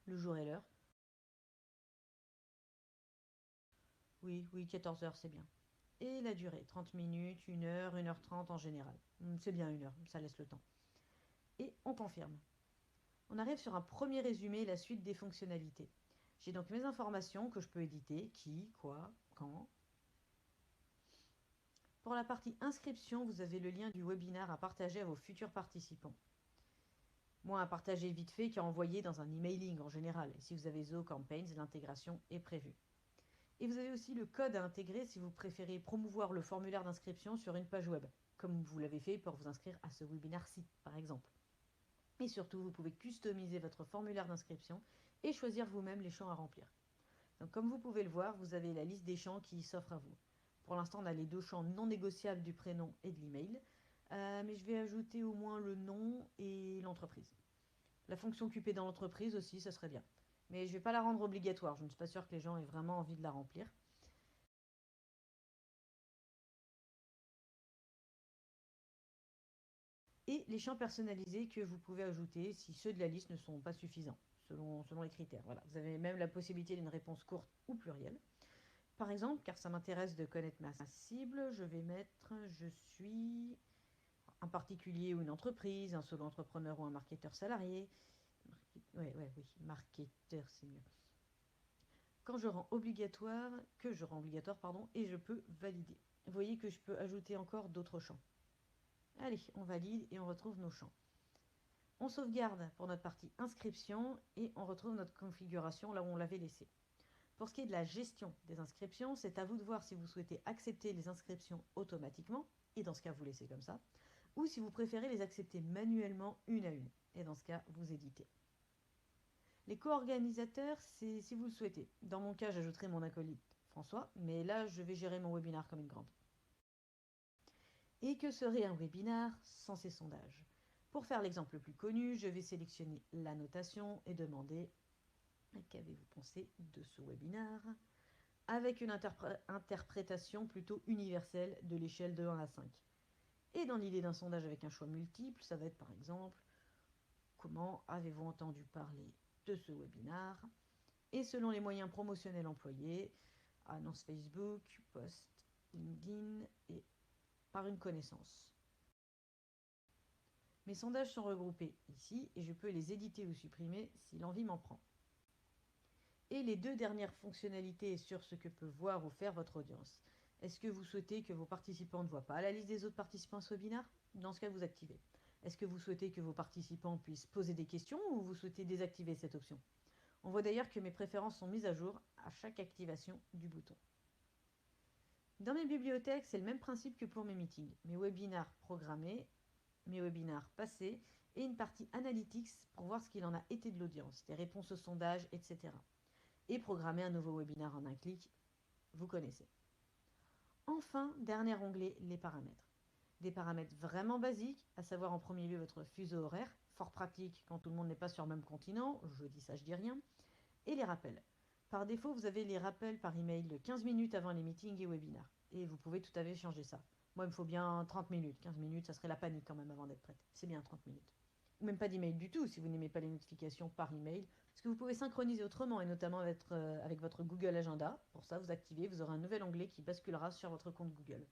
Le jour et l'heure. Oui, 14 heures, c'est bien. Et la durée, 30 minutes, 1 heure 30 en général. C'est bien 1 heure, ça laisse le temps. Et on confirme. On arrive sur un premier résumé et la suite des fonctionnalités. J'ai donc mes informations que je peux éditer, qui, quoi, quand. Pour la partie inscription, vous avez le lien du webinaire à partager à vos futurs participants. Moi, à partager vite fait qu'à envoyer dans un emailing en général. Et si vous avez Zoho Campaigns, l'intégration est prévue. Et vous avez aussi le code à intégrer si vous préférez promouvoir le formulaire d'inscription sur une page web, comme vous l'avez fait pour vous inscrire à ce webinaire-ci, par exemple. Et surtout, vous pouvez customiser votre formulaire d'inscription et choisir vous-même les champs à remplir. Donc, comme vous pouvez le voir, vous avez la liste des champs qui s'offrent à vous. Pour l'instant, on a les 2 champs non négociables du prénom et de l'email, mais je vais ajouter au moins le nom et l'entreprise. La fonction occupée dans l'entreprise aussi, ça serait bien. Mais je ne vais pas la rendre obligatoire, je ne suis pas sûre que les gens aient vraiment envie de la remplir. Et les champs personnalisés que vous pouvez ajouter si ceux de la liste ne sont pas suffisants, selon les critères. Voilà. Vous avez même la possibilité d'une réponse courte ou plurielle. Par exemple, car ça m'intéresse de connaître ma cible, je vais mettre je suis un particulier ou une entreprise, un solo entrepreneur ou un marketeur salarié. Oui, marketeur, c'est mieux. Que je rends obligatoire, et je peux valider. Vous voyez que je peux ajouter encore d'autres champs. Allez, on valide et on retrouve nos champs. On sauvegarde pour notre partie inscription et on retrouve notre configuration là où on l'avait laissé. Pour ce qui est de la gestion des inscriptions, c'est à vous de voir si vous souhaitez accepter les inscriptions automatiquement, et dans ce cas, vous laissez comme ça, ou si vous préférez les accepter manuellement une à une, et dans ce cas, vous éditez. Les co-organisateurs, c'est si vous le souhaitez. Dans mon cas, j'ajouterai mon acolyte François, mais là, je vais gérer mon webinaire comme une grande. Et que serait un webinaire sans ces sondages? Pour faire l'exemple le plus connu, je vais sélectionner la notation et demander qu'avez-vous pensé de ce webinaire avec une interprétation plutôt universelle de l'échelle de 1 à 5. Et dans l'idée d'un sondage avec un choix multiple, ça va être par exemple comment avez-vous entendu parler de ce webinaire? Et selon les moyens promotionnels employés, annonce Facebook, post LinkedIn et par une connaissance. Mes sondages sont regroupés ici et je peux les éditer ou supprimer si l'envie m'en prend. Et les 2 dernières fonctionnalités sur ce que peut voir ou faire votre audience. Est-ce que vous souhaitez que vos participants ne voient pas la liste des autres participants à ce webinaire? Dans ce cas, vous activez. Est-ce que vous souhaitez que vos participants puissent poser des questions ou vous souhaitez désactiver cette option? On voit d'ailleurs que mes préférences sont mises à jour à chaque activation du bouton. Dans mes bibliothèques, c'est le même principe que pour mes meetings. Mes webinaires programmés, mes webinaires passés et une partie analytics pour voir ce qu'il en a été de l'audience, des réponses aux sondages, etc. Et programmer un nouveau webinaire en un clic, vous connaissez. Enfin, dernier onglet, les paramètres. Des paramètres vraiment basiques, à savoir en premier lieu votre fuseau horaire, fort pratique quand tout le monde n'est pas sur le même continent, je dis ça, je dis rien, et les rappels. Par défaut, vous avez les rappels par email de 15 minutes avant les meetings et webinaires. Et vous pouvez tout à fait changer ça. Moi, il me faut bien 30 minutes. 15 minutes, ça serait la panique quand même avant d'être prête. C'est bien 30 minutes. Ou même pas d'email du tout si vous n'aimez pas les notifications par email. Parce que vous pouvez synchroniser autrement et notamment avec votre Google Agenda. Pour ça, vous activez, vous aurez un nouvel onglet qui basculera sur votre compte Google.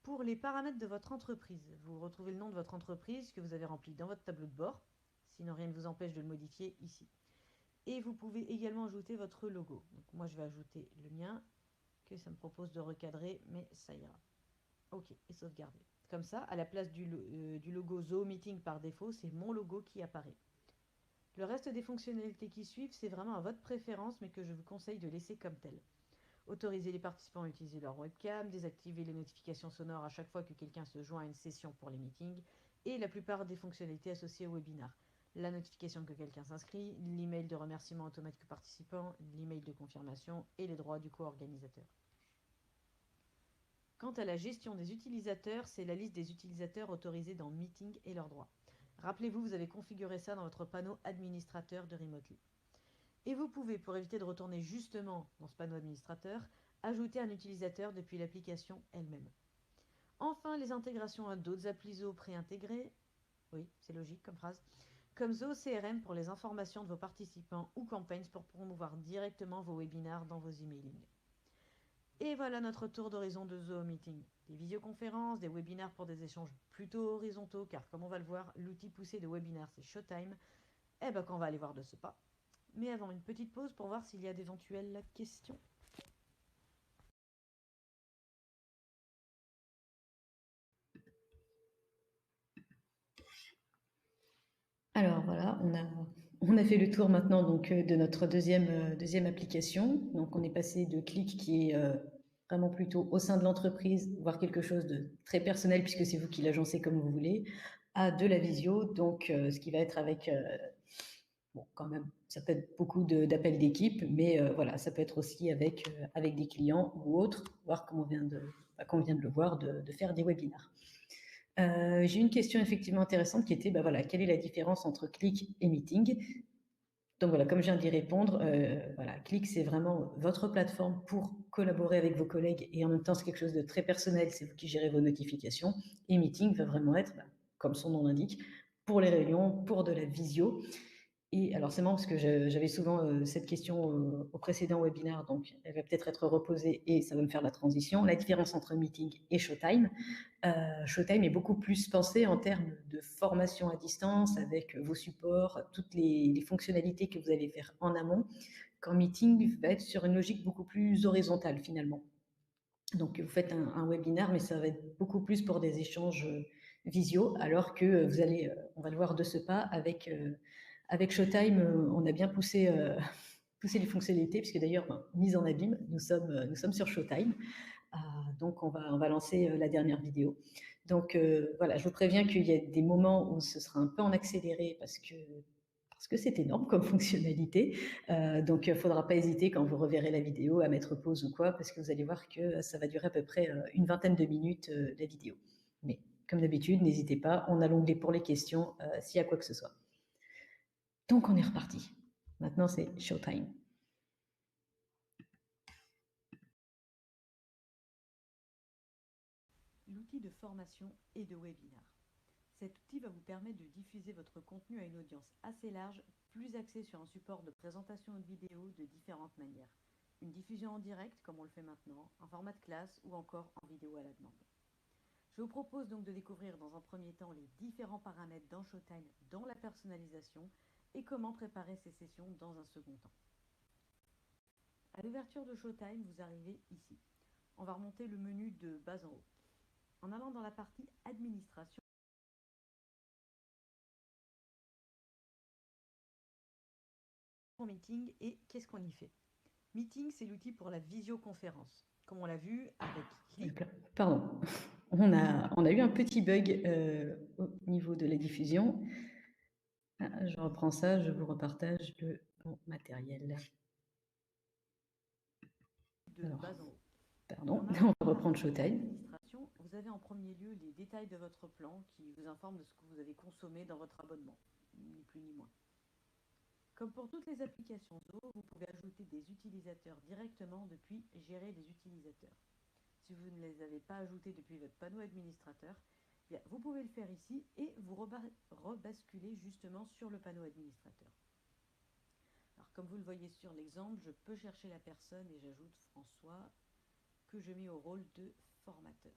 Pour les paramètres de votre entreprise, vous retrouvez le nom de votre entreprise que vous avez rempli dans votre tableau de bord. Sinon, rien ne vous empêche de le modifier ici. Et vous pouvez également ajouter votre logo. Donc moi, je vais ajouter le mien, que ça me propose de recadrer, mais ça ira. OK, et sauvegarder. Comme ça, à la place du logo Zoom Meeting par défaut, c'est mon logo qui apparaît. Le reste des fonctionnalités qui suivent, c'est vraiment à votre préférence, mais que je vous conseille de laisser comme tel. Autoriser les participants à utiliser leur webcam, désactiver les notifications sonores à chaque fois que quelqu'un se joint à une session pour les meetings, et la plupart des fonctionnalités associées au webinar. La notification que quelqu'un s'inscrit, l'email de remerciement automatique aux participants, l'email de confirmation et les droits du co-organisateur. Quant à la gestion des utilisateurs, c'est la liste des utilisateurs autorisés dans Meeting et leurs droits. Rappelez-vous, vous avez configuré ça dans votre panneau administrateur de Remotely. Et vous pouvez, pour éviter de retourner justement dans ce panneau administrateur, ajouter un utilisateur depuis l'application elle-même. Enfin, les intégrations à d'autres applis Zoho préintégrées, oui, c'est logique comme phrase, comme Zoho CRM pour les informations de vos participants ou Campaigns pour promouvoir directement vos webinaires dans vos emailings. Et voilà notre tour d'horizon de Zoho Meeting. Des visioconférences, des webinaires pour des échanges plutôt horizontaux, car comme on va le voir, l'outil poussé de webinaire c'est Showtime. Eh ben qu'on va aller voir de ce pas. Mais avant une petite pause pour voir s'il y a d'éventuelles questions. Alors voilà, on a fait le tour maintenant donc, de notre deuxième application. Donc on est passé de Click qui est vraiment plutôt au sein de l'entreprise, voire quelque chose de très personnel puisque c'est vous qui l'agencez comme vous voulez, à de la visio, donc ce qui va être avec, bon, quand même, ça peut être beaucoup d'appels d'équipe, mais voilà, ça peut être aussi avec des clients ou autres, voire comme on vient de le voir, de faire des webinaires. J'ai une question effectivement intéressante qui était, bah voilà, quelle est la différence entre Click et Meeting? Donc voilà, comme je viens d'y répondre, voilà, Click, c'est vraiment votre plateforme pour collaborer avec vos collègues et en même temps, c'est quelque chose de très personnel, c'est vous qui gérez vos notifications. Et Meeting va vraiment être, bah, comme son nom l'indique, pour les réunions, pour de la visio. Et alors, c'est marrant parce que j'avais souvent cette question au précédent webinaire, donc elle va peut-être être reposée et ça va me faire la transition. La différence entre Meeting et Showtime. Showtime est beaucoup plus pensé en termes de formation à distance avec vos supports, toutes les fonctionnalités que vous allez faire en amont, quand Meeting va être sur une logique beaucoup plus horizontale finalement. Donc vous faites un webinaire, mais ça va être beaucoup plus pour des échanges visio, alors que vous allez, on va le voir de ce pas, avec Showtime, on a bien poussé, poussé les fonctionnalités, puisque d'ailleurs, ben, mise en abîme, nous sommes sur Showtime. Donc on va lancer la dernière vidéo. Donc voilà, je vous préviens qu'il y a des moments où ce sera un peu en accéléré parce que c'est énorme comme fonctionnalité. Donc il ne faudra pas hésiter quand vous reverrez la vidéo à mettre pause ou quoi, parce que vous allez voir que ça va durer à peu près une vingtaine de minutes la vidéo. Mais comme d'habitude, n'hésitez pas, on a l'onglet pour les questions s'il y a quoi que ce soit. Donc on est reparti. Maintenant c'est Showtime. L'outil de formation et de webinar. Cet outil va vous permettre de diffuser votre contenu à une audience assez large, plus axée sur un support de présentation de vidéo de différentes manières. Une diffusion en direct, comme on le fait maintenant, un format de classe ou encore en vidéo à la demande. Je vous propose donc de découvrir dans un premier temps les différents paramètres dans Showtime, dont la personnalisation, et comment préparer ces sessions dans un second temps. À l'ouverture de Showtime, vous arrivez ici. On va remonter le menu de bas en haut. En allant dans la partie administration, Meeting et qu'est-ce qu'on y fait? Meeting, c'est l'outil pour la visioconférence, comme on l'a vu avec Click. Pardon, on a eu un petit bug au niveau de la diffusion. Je reprends ça, je vous repartage le bon matériel. Alors, pardon, on va reprendre Showtime. Vous avez en premier lieu les détails de votre plan qui vous informent de ce que vous avez consommé dans votre abonnement, ni plus ni moins. Comme pour toutes les applications Zoho, vous pouvez ajouter des utilisateurs directement depuis Gérer les utilisateurs. Si vous ne les avez pas ajoutés depuis votre panneau administrateur, bien, vous pouvez le faire ici et vous rebasculer justement sur le panneau administrateur. Alors, comme vous le voyez sur l'exemple, je peux chercher la personne et j'ajoute François que je mets au rôle de formateur.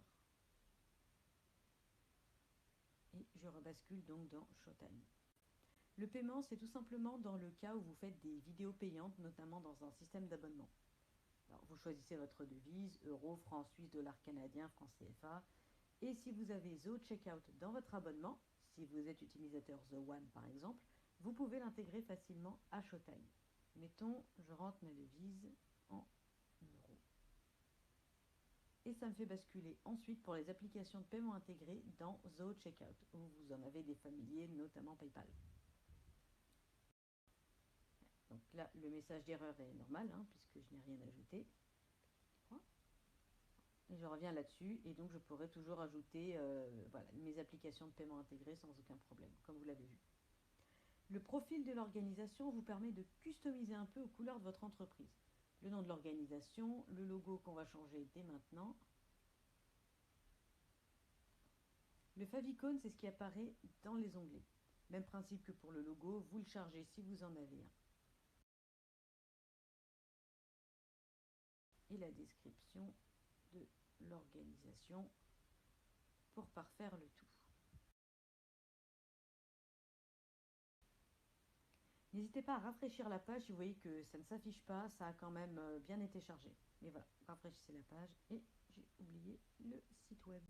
Et je rebascule donc dans Showtime. Le paiement, c'est tout simplement dans le cas où vous faites des vidéos payantes, notamment dans un système d'abonnement. Alors, vous choisissez votre devise, euro, franc suisse, dollar canadien, franc CFA. Et si vous avez Zoho Checkout dans votre abonnement, si vous êtes utilisateur The One par exemple, vous pouvez l'intégrer facilement à Showtime. Mettons, je rentre ma devise en euros. Et ça me fait basculer ensuite pour les applications de paiement intégrées dans Zoho Checkout, où vous en avez des familiers, notamment PayPal. Donc là, le message d'erreur est normal, puisque je n'ai rien ajouté. Et je reviens là-dessus, et donc je pourrais toujours ajouter voilà, mes applications de paiement intégrées sans aucun problème, comme vous l'avez vu. Le profil de l'organisation vous permet de customiser un peu aux couleurs de votre entreprise. Le nom de l'organisation, le logo qu'on va changer dès maintenant. Le favicon, c'est ce qui apparaît dans les onglets. Même principe que pour le logo, vous le chargez si vous en avez un. Et la description de l'organisation pour parfaire le tout. N'hésitez pas à rafraîchir la page si vous voyez que ça ne s'affiche pas, ça a quand même bien été chargé. Mais voilà, rafraîchissez la page et j'ai oublié le site web.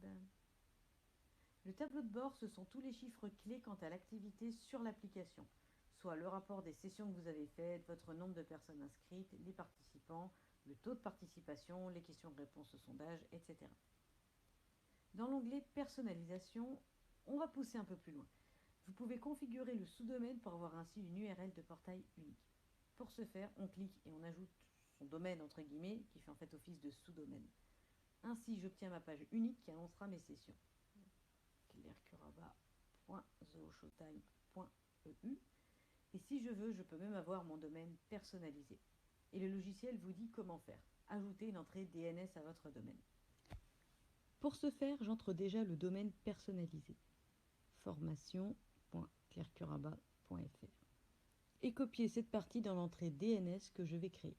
Le tableau de bord, ce sont tous les chiffres clés quant à l'activité sur l'application, soit le rapport des sessions que vous avez faites, votre nombre de personnes inscrites, les participants, le taux de participation, les questions-réponses au sondage, etc. Dans l'onglet Personnalisation, On va pousser un peu plus loin. Vous pouvez configurer le sous-domaine pour avoir ainsi une URL de portail unique. Pour ce faire, on clique et on ajoute son domaine entre guillemets qui fait en fait office de sous-domaine. Ainsi, j'obtiens ma page unique qui annoncera mes sessions. clairecuraba.zooshowtime.eu. Et si je veux, je peux même avoir mon domaine personnalisé. Et le logiciel vous dit comment faire. Ajoutez une entrée DNS à votre domaine. Pour ce faire, j'entre déjà le domaine personnalisé. formation.clairecuraba.fr et copier cette partie dans l'entrée DNS que je vais créer.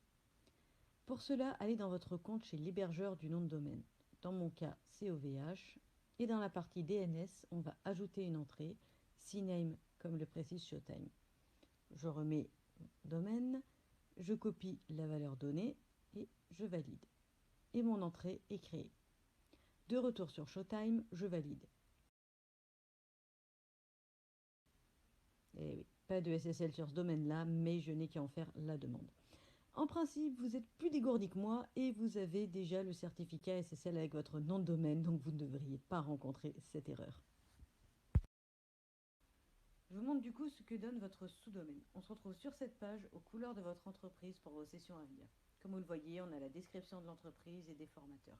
Pour cela, allez dans votre compte chez l'hébergeur du nom de domaine. Dans mon cas, COVH. Et dans la partie DNS, on va ajouter une entrée, CNAME comme le précise Showtime. Je remets domaine, je copie la valeur donnée et je valide. Et mon entrée est créée. De retour sur Showtime, je valide. Et oui, pas de SSL sur ce domaine-là, mais je n'ai qu'à en faire la demande. En principe, vous êtes plus dégourdi que moi et vous avez déjà le certificat SSL avec votre nom de domaine, donc vous ne devriez pas rencontrer cette erreur. Je vous montre du coup ce que donne votre sous-domaine. On se retrouve sur cette page aux couleurs de votre entreprise pour vos sessions à venir. Comme vous le voyez, on a la description de l'entreprise et des formateurs.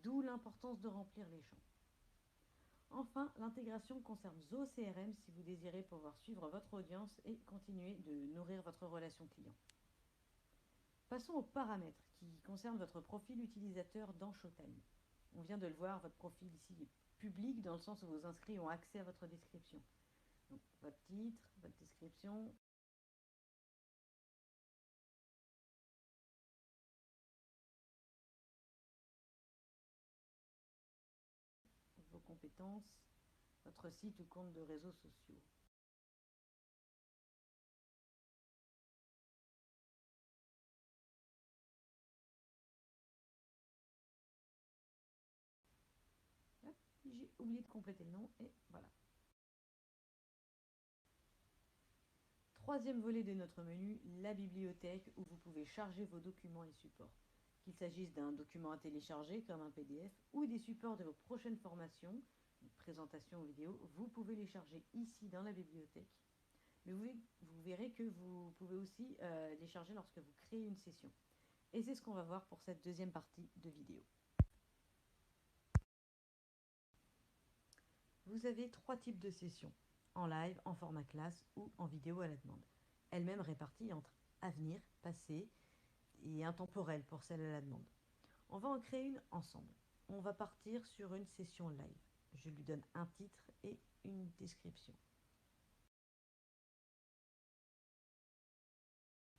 D'où l'importance de remplir les champs. Enfin, l'intégration concerne ZooCRM si vous désirez pouvoir suivre votre audience et continuer de nourrir votre relation client. Passons aux paramètres qui concernent votre profil utilisateur dans Showtime. On vient de le voir, votre profil ici est public dans le sens où vos inscrits ont accès à votre description. Donc, votre titre, votre description. Vos compétences, votre site ou compte de réseaux sociaux. Hop, j'ai oublié de compléter le nom et voilà. Troisième volet de notre menu, la bibliothèque où vous pouvez charger vos documents et supports. Qu'il s'agisse d'un document à télécharger comme un PDF ou des supports de vos prochaines formations, présentations ou vidéos, vous pouvez les charger ici dans la bibliothèque. Mais vous verrez que vous pouvez aussi les charger lorsque vous créez une session. Et c'est ce qu'on va voir pour cette deuxième partie de vidéo. Vous avez trois types de sessions, en live, en format classe ou en vidéo à la demande. Elles-mêmes réparties entre avenir, passé et intemporel pour celle à la demande. On va en créer une ensemble. On va partir sur une session live. Je lui donne un titre et une description.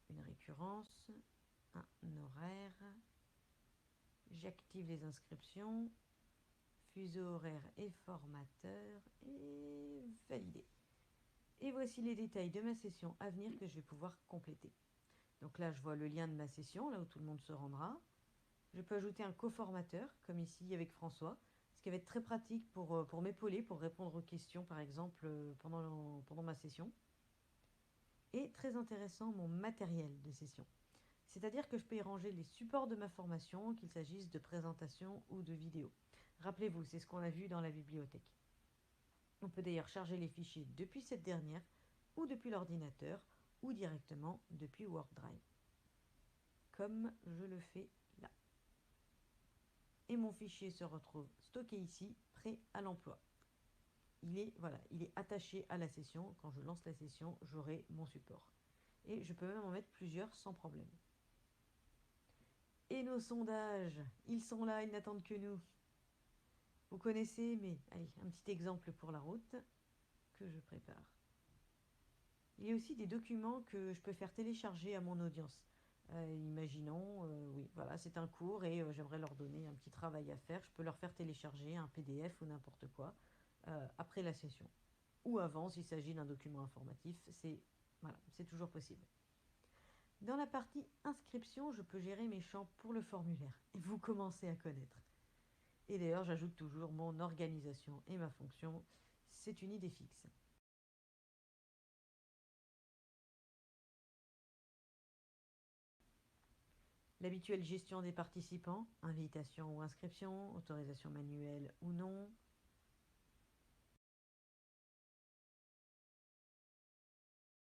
Une récurrence, un horaire. J'active les inscriptions, fuseau horaire et formateur et valider. Et voici les détails de ma session à venir que je vais pouvoir compléter. Donc là, je vois le lien de ma session, là où tout le monde se rendra. Je peux ajouter un coformateur, comme ici avec François, ce qui va être très pratique pour m'épauler, pour répondre aux questions, par exemple, pendant ma session. Et très intéressant, mon matériel de session. C'est-à-dire que je peux y ranger les supports de ma formation, qu'il s'agisse de présentation ou de vidéo. Rappelez-vous, c'est ce qu'on a vu dans la bibliothèque. On peut d'ailleurs charger les fichiers depuis cette dernière, ou depuis l'ordinateur, ou directement depuis WorkDrive. Comme je le fais là. Et mon fichier se retrouve stocké ici, prêt à l'emploi. Il est attaché à la session. Quand je lance la session, j'aurai mon support. Et je peux même en mettre plusieurs sans problème. Et nos sondages, ils sont là, ils n'attendent que nous. Vous connaissez, mais allez, un petit exemple pour la route que je prépare. Il y a aussi des documents que je peux faire télécharger à mon audience. Imaginons, oui, voilà, c'est un cours et j'aimerais leur donner un petit travail à faire. Je peux leur faire télécharger un PDF ou n'importe quoi après la session. Ou avant, s'il s'agit d'un document informatif, c'est toujours possible. Dans la partie inscription, je peux gérer mes champs pour le formulaire. Et vous commencez à connaître. Et d'ailleurs, j'ajoute toujours mon organisation et ma fonction. C'est une idée fixe. L'habituelle gestion des participants, invitation ou inscription, autorisation manuelle ou non.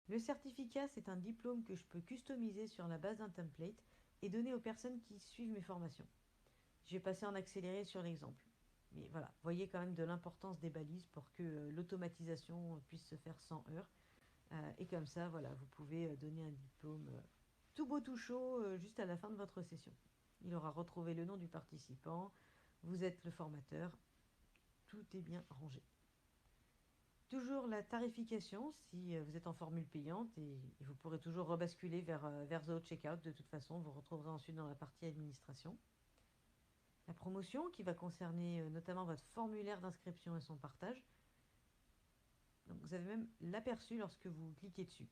Le certificat, c'est un diplôme que je peux customiser sur la base d'un template et donner aux personnes qui suivent mes formations. Je vais passer en accéléré sur l'exemple. Mais voilà, voyez quand même de l'importance des balises pour que l'automatisation puisse se faire sans heurts. Et comme ça, voilà, vous pouvez donner un diplôme tout beau tout chaud juste à la fin de votre session. Il aura retrouvé le nom du participant, vous êtes le formateur, tout est bien rangé. Toujours la tarification si vous êtes en formule payante et vous pourrez toujours rebasculer vers The Checkout. De toute façon, vous retrouverez ensuite dans la partie administration. La promotion qui va concerner notamment votre formulaire d'inscription et son partage. Donc, vous avez même l'aperçu lorsque vous cliquez dessus.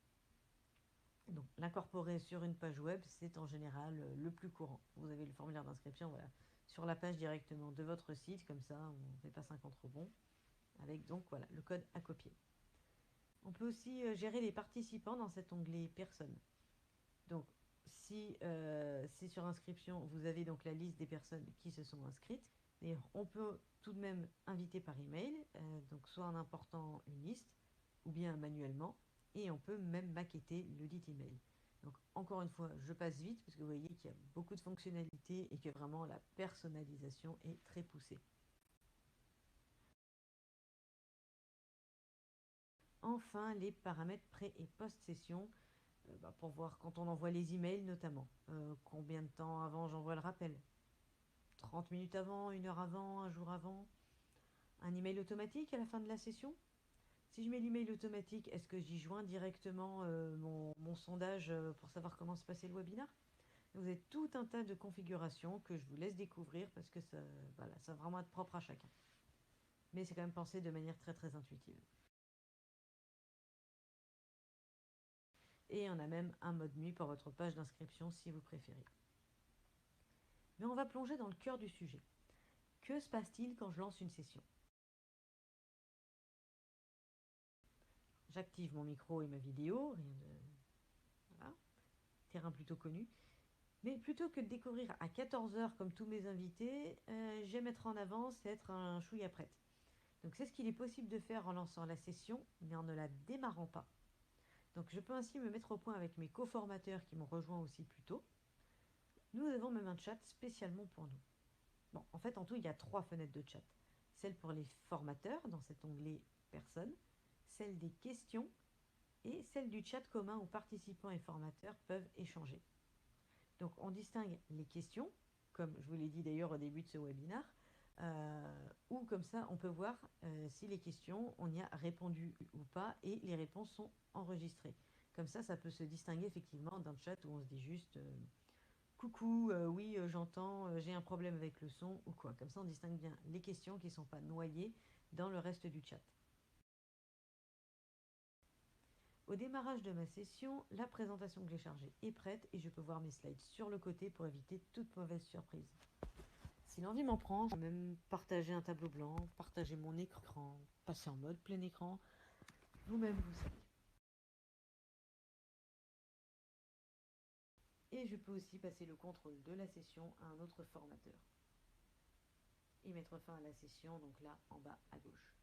Donc, l'incorporer sur une page web, c'est en général le plus courant. Vous avez le formulaire d'inscription voilà, sur la page directement de votre site, comme ça on ne fait pas 50 rebonds, avec donc voilà, le code à copier. On peut aussi gérer les participants dans cet onglet Personnes. Donc, si sur inscription, vous avez donc la liste des personnes qui se sont inscrites. D'ailleurs, on peut tout de même inviter par email, donc soit en important une liste, ou bien manuellement, et on peut même maqueter le dit email. Donc, encore une fois, je passe vite, parce que vous voyez qu'il y a beaucoup de fonctionnalités et que vraiment la personnalisation est très poussée. Enfin, les paramètres pré- et post-session, pour voir quand on envoie les emails notamment. Combien de temps avant j'envoie le rappel? 30 minutes avant, 1 heure avant, un jour avant? Un email automatique à la fin de la session? Si je mets l'email automatique, est-ce que j'y joins directement mon sondage pour savoir comment se passait le webinaire? Vous avez tout un tas de configurations que je vous laisse découvrir parce que ça, voilà, ça va vraiment être propre à chacun. Mais c'est quand même pensé de manière très très intuitive. Et on a même un mode nuit pour votre page d'inscription si vous préférez. Mais on va plonger dans le cœur du sujet. Que se passe-t-il quand je lance une session? J'active mon micro et ma vidéo, rien de... Voilà, terrain plutôt connu. Mais plutôt que de découvrir à 14 h comme tous mes invités, j'aime être en avance et être un chouïa prête. Donc c'est ce qu'il est possible de faire en lançant la session, mais en ne la démarrant pas. Donc je peux ainsi me mettre au point avec mes co-formateurs qui m'ont rejoint aussi plus tôt. Nous avons même un chat spécialement pour nous. Bon, en fait, en tout, il y a 3 fenêtres de chat. Celle pour les formateurs, dans cet onglet Personnes, celle des questions et celle du chat commun où participants et formateurs peuvent échanger. Donc, on distingue les questions, comme je vous l'ai dit d'ailleurs au début de ce webinaire, où comme ça, on peut voir si les questions, on y a répondu ou pas, et les réponses sont enregistrées. Comme ça peut se distinguer effectivement d'un chat où on se dit juste coucou, oui, j'entends, j'ai un problème avec le son ou quoi. Comme ça, on distingue bien les questions qui ne sont pas noyées dans le reste du chat. Au démarrage de ma session, la présentation que j'ai chargée est prête et je peux voir mes slides sur le côté pour éviter toute mauvaise surprise. Si l'envie m'en prend, je peux même partager un tableau blanc, partager mon écran, passer en mode plein écran. Vous-même, vous savez. Et je peux aussi passer le contrôle de la session à un autre formateur. Et mettre fin à la session, donc là, en bas à gauche.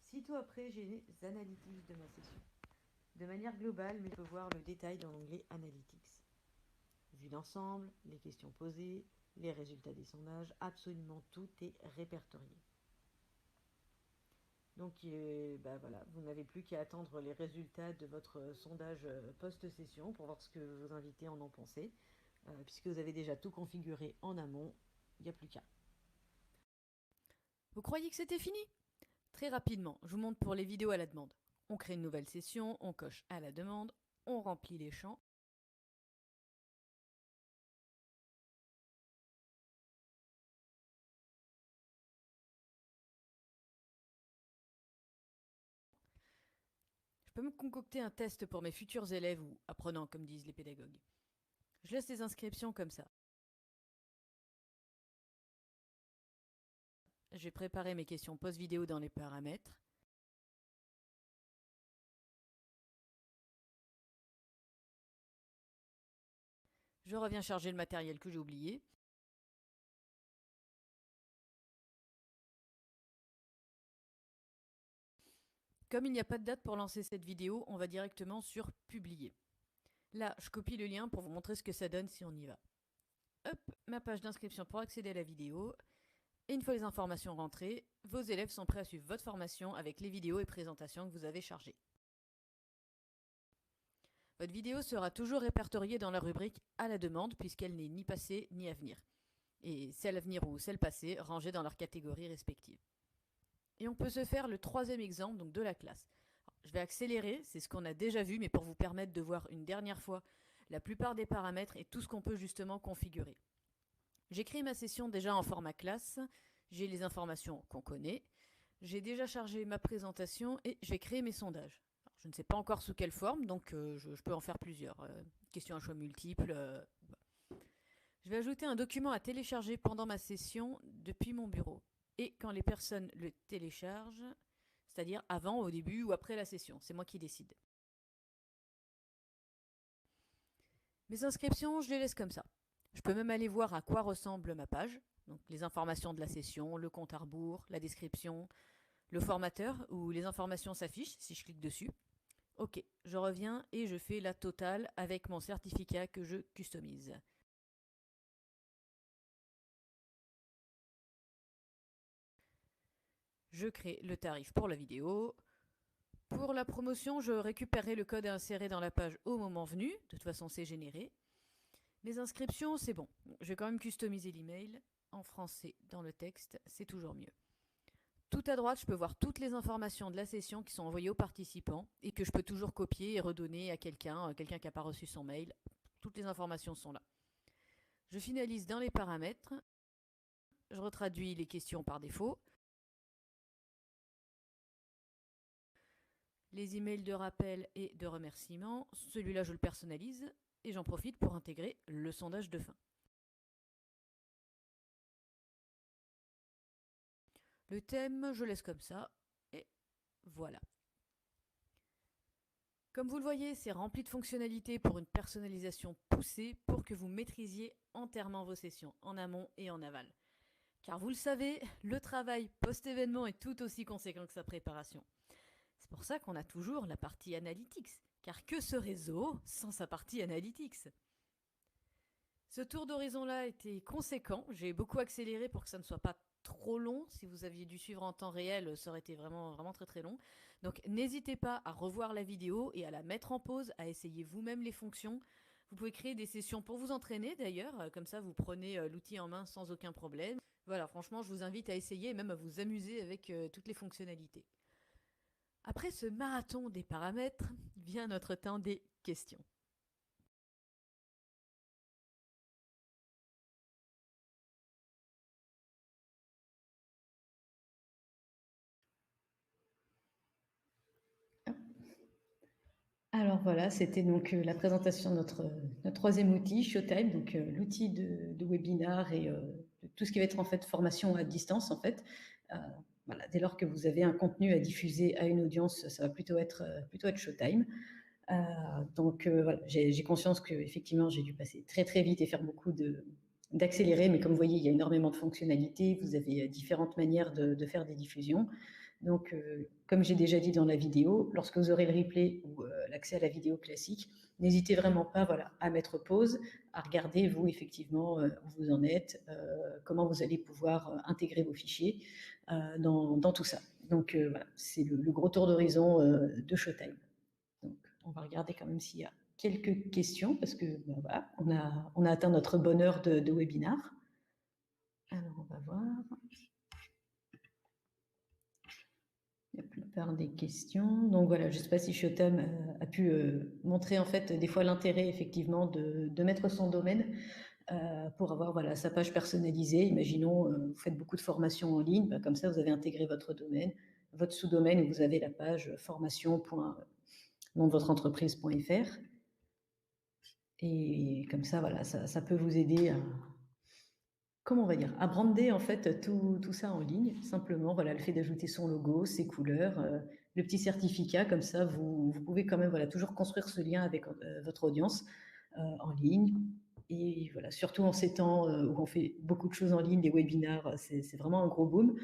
Sitôt après, j'ai les analytics de ma session. De manière globale, mais je peux voir le détail dans l'onglet Analytics. Vue d'ensemble, les questions posées, les résultats des sondages, absolument tout est répertorié. Donc voilà, vous n'avez plus qu'à attendre les résultats de votre sondage post-session pour voir ce que vos invités en ont pensé. Puisque vous avez déjà tout configuré en amont, il n'y a plus qu'à. Vous croyez que c'était fini? Très rapidement, je vous montre pour les vidéos à la demande. On crée une nouvelle session, on coche à la demande, on remplit les champs. Je peux me concocter un test pour mes futurs élèves ou apprenants, comme disent les pédagogues. Je laisse les inscriptions comme ça. J'ai préparé mes questions post-vidéo dans les paramètres. Je reviens charger le matériel que j'ai oublié. Comme il n'y a pas de date pour lancer cette vidéo, on va directement sur publier. Là, je copie le lien pour vous montrer ce que ça donne si on y va. Hop, ma page d'inscription pour accéder à la vidéo. Et une fois les informations rentrées, vos élèves sont prêts à suivre votre formation avec les vidéos et présentations que vous avez chargées. Votre vidéo sera toujours répertoriée dans la rubrique « À la demande » puisqu'elle n'est ni passée ni à venir. Et celle à venir ou celle passée rangées dans leurs catégories respectives. Et on peut se faire le troisième exemple donc de la classe. Alors, je vais accélérer, c'est ce qu'on a déjà vu, mais pour vous permettre de voir une dernière fois la plupart des paramètres et tout ce qu'on peut justement configurer. J'ai créé ma session déjà en format classe, j'ai les informations qu'on connaît, j'ai déjà chargé ma présentation et je vais créer mes sondages. Alors, je ne sais pas encore sous quelle forme, donc je peux en faire plusieurs. Questions à choix multiples. Je vais ajouter un document à télécharger pendant ma session depuis mon bureau. Et quand les personnes le téléchargent, c'est-à-dire avant, au début ou après la session, c'est moi qui décide. Mes inscriptions, je les laisse comme ça. Je peux même aller voir à quoi ressemble ma page, donc les informations de la session, le compte à rebours, la description, le formateur où les informations s'affichent si je clique dessus. Ok, je reviens et je fais la totale avec mon certificat que je customise. Je crée le tarif pour la vidéo. Pour la promotion, je récupérerai le code à insérer dans la page au moment venu. De toute façon, c'est généré. Les inscriptions, c'est bon. Je vais quand même customiser l'email en français dans le texte, c'est toujours mieux. Tout à droite, je peux voir toutes les informations de la session qui sont envoyées aux participants et que je peux toujours copier et redonner à quelqu'un qui n'a pas reçu son mail. Toutes les informations sont là. Je finalise dans les paramètres. Je retraduis les questions par défaut. Les emails de rappel et de remerciement, celui-là je le personnalise et j'en profite pour intégrer le sondage de fin. Le thème, je laisse comme ça et voilà. Comme vous le voyez, c'est rempli de fonctionnalités pour une personnalisation poussée pour que vous maîtrisiez entièrement vos sessions, en amont et en aval. Car vous le savez, le travail post-événement est tout aussi conséquent que sa préparation. C'est pour ça qu'on a toujours la partie analytics, car que ce réseau sans sa partie analytics? Ce tour d'horizon-là était conséquent, j'ai beaucoup accéléré pour que ça ne soit pas trop long. Si vous aviez dû suivre en temps réel, ça aurait été vraiment très très long. Donc n'hésitez pas à revoir la vidéo et à la mettre en pause, à essayer vous-même les fonctions. Vous pouvez créer des sessions pour vous entraîner d'ailleurs, comme ça vous prenez l'outil en main sans aucun problème. Voilà, franchement, je vous invite à essayer et même à vous amuser avec toutes les fonctionnalités. Après ce marathon des paramètres, vient notre temps des questions. Alors voilà, c'était donc la présentation de notre troisième outil, Showtime, donc l'outil de webinar et de tout ce qui va être en fait formation à distance en fait. Voilà, dès lors que vous avez un contenu à diffuser à une audience, ça va plutôt être Showtime. Donc voilà, j'ai conscience que effectivement j'ai dû passer très vite et faire beaucoup d'accélérer, mais comme vous voyez, il y a énormément de fonctionnalités. Vous avez différentes manières de faire des diffusions. Donc, comme j'ai déjà dit dans la vidéo, lorsque vous aurez le replay ou l'accès à la vidéo classique, n'hésitez vraiment pas voilà, à mettre pause, à regarder vous effectivement où vous en êtes, comment vous allez pouvoir intégrer vos fichiers dans tout ça. Donc voilà, c'est le gros tour d'horizon de Showtime. Donc on va regarder quand même s'il y a quelques questions parce que ben, voilà, on a atteint notre bonne heure de webinar. Alors on va voir. La plupart des questions. Donc voilà, je ne sais pas si Showtime a pu montrer en fait des fois l'intérêt effectivement de mettre son domaine pour avoir voilà, sa page personnalisée. Imaginons, vous faites beaucoup de formations en ligne, ben, comme ça vous avez intégré votre domaine, votre sous-domaine où vous avez la page formation.nom de votre entreprise.fr. Et comme ça, voilà, ça peut vous aider à, comment on va dire, à brander en fait tout ça en ligne, simplement, voilà, le fait d'ajouter son logo, ses couleurs, le petit certificat, comme ça, vous pouvez quand même voilà, toujours construire ce lien avec votre audience en ligne. Et voilà, surtout en ces temps où on fait beaucoup de choses en ligne, des webinars, c'est vraiment un gros boom.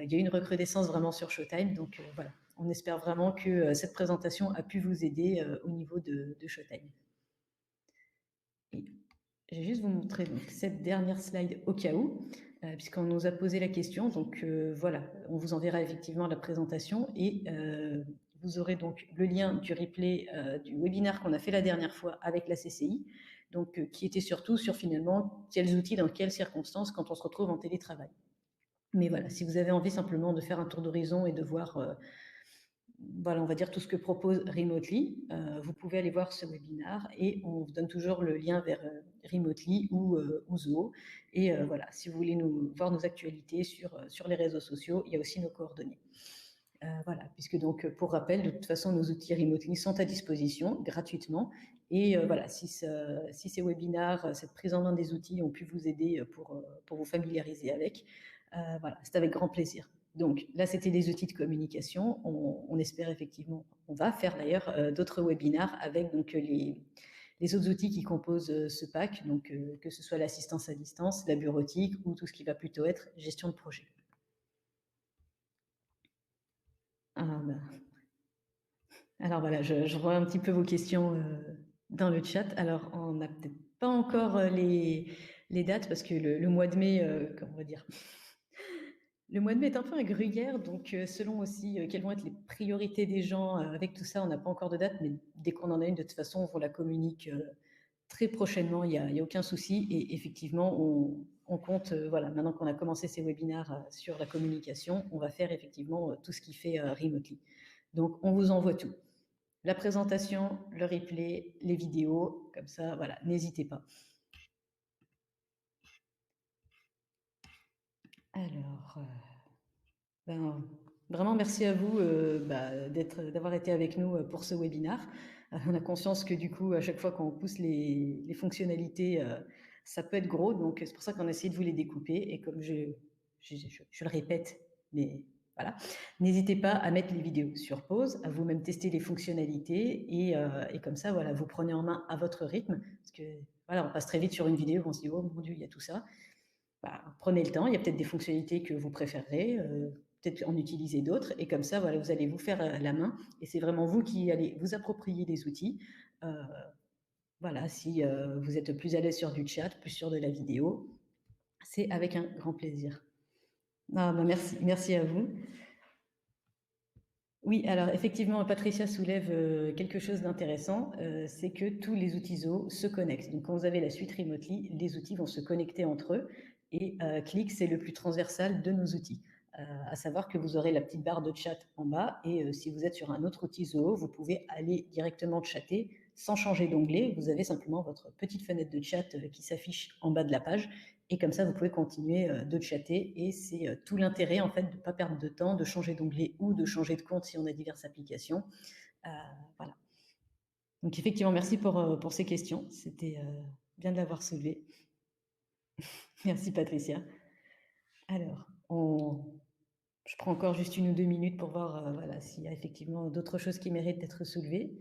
Il y a une recrudescence vraiment sur Showtime, donc voilà, on espère vraiment que cette présentation a pu vous aider au niveau de Showtime. Et je vais juste vous montrer donc, cette dernière slide au cas où, puisqu'on nous a posé la question. Donc voilà, on vous enverra effectivement la présentation et vous aurez donc le lien du replay du webinaire qu'on a fait la dernière fois avec la CCI, donc qui était surtout sur finalement quels outils, dans quelles circonstances quand on se retrouve en télétravail. Mais voilà, si vous avez envie simplement de faire un tour d'horizon et de voir voilà, on va dire tout ce que propose Remotely, vous pouvez aller voir ce webinaire et on vous donne toujours le lien vers Remotely ou Zoho. Et voilà, si vous voulez voir nos actualités sur les réseaux sociaux, il y a aussi nos coordonnées. Voilà, puisque donc, pour rappel, de toute façon, nos outils Remotely sont à disposition gratuitement. Et voilà, si ces webinaires, cette prise en main des outils ont pu vous aider pour vous familiariser avec, voilà, c'est avec grand plaisir. Donc là, c'était des outils de communication. On espère effectivement, on va faire d'ailleurs d'autres webinaires avec donc les autres outils qui composent ce pack, donc que ce soit l'assistance à distance, la bureautique ou tout ce qui va plutôt être gestion de projet. Ah, bah. Alors voilà, je vois un petit peu vos questions dans le chat. Alors, on n'a peut-être pas encore les dates parce que le mois de mai, comment on va dire, le mois de mai est un peu un gruyère, donc selon aussi quelles vont être les priorités des gens avec tout ça, on n'a pas encore de date, mais dès qu'on en a une, de toute façon, on vous la communique très prochainement, il y a aucun souci. Et effectivement, on compte, voilà, maintenant qu'on a commencé ces webinaires sur la communication, on va faire effectivement tout ce qui fait remotely. Donc, on vous envoie tout. La présentation, le replay, les vidéos, comme ça, voilà, n'hésitez pas. Alors, ben, vraiment merci à vous d'avoir été avec nous pour ce webinaire. On a conscience que du coup, à chaque fois qu'on pousse les fonctionnalités, ça peut être gros, donc c'est pour ça qu'on a essayé de vous les découper. Et comme je le répète, mais voilà, n'hésitez pas à mettre les vidéos sur pause, à vous-même tester les fonctionnalités et comme ça, voilà, vous prenez en main à votre rythme. Parce que voilà, on passe très vite sur une vidéo, on se dit, oh mon Dieu, il y a tout ça. Bah, prenez le temps, il y a peut-être des fonctionnalités que vous préférez, peut-être en utiliser d'autres, et comme ça, voilà, vous allez vous faire la main, et c'est vraiment vous qui allez vous approprier les outils. Voilà, si vous êtes plus à l'aise sur du chat, plus sur de la vidéo, c'est avec un grand plaisir. Ah, bah merci à vous. Oui, alors effectivement, Patricia soulève quelque chose d'intéressant, c'est que tous les outils Zoho se connectent. Donc quand vous avez la suite Remotely, les outils vont se connecter entre eux et Click, c'est le plus transversal de nos outils. À savoir que vous aurez la petite barre de chat en bas et si vous êtes sur un autre outil Zoho, vous pouvez aller directement chatter sans changer d'onglet. Vous avez simplement votre petite fenêtre de chat qui s'affiche en bas de la page et comme ça, vous pouvez continuer de chatter et c'est tout l'intérêt en fait de ne pas perdre de temps, de changer d'onglet ou de changer de compte si on a diverses applications. Voilà. Donc effectivement, merci pour ces questions. C'était bien de l'avoir soulevé. Merci Patricia. Alors, je prends encore juste 1 ou 2 minutes pour voir voilà, s'il y a effectivement d'autres choses qui méritent d'être soulevées.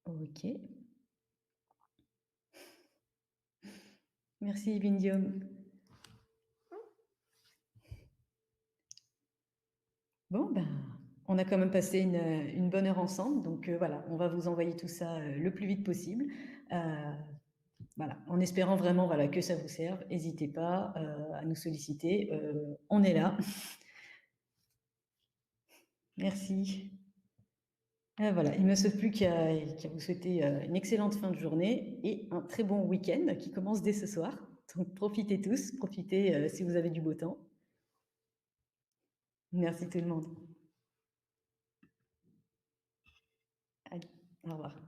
Ok. Merci Vindium. Bon, ben, on a quand même passé une bonne heure ensemble, donc voilà, on va vous envoyer tout ça le plus vite possible. Voilà, en espérant vraiment voilà, que ça vous serve. N'hésitez pas à nous solliciter, on est là. Merci. Voilà, il ne me reste plus qu'à vous souhaiter une excellente fin de journée et un très bon week-end qui commence dès ce soir. Donc profitez tous, profitez si vous avez du beau temps. Merci tout le monde. Allez, au revoir.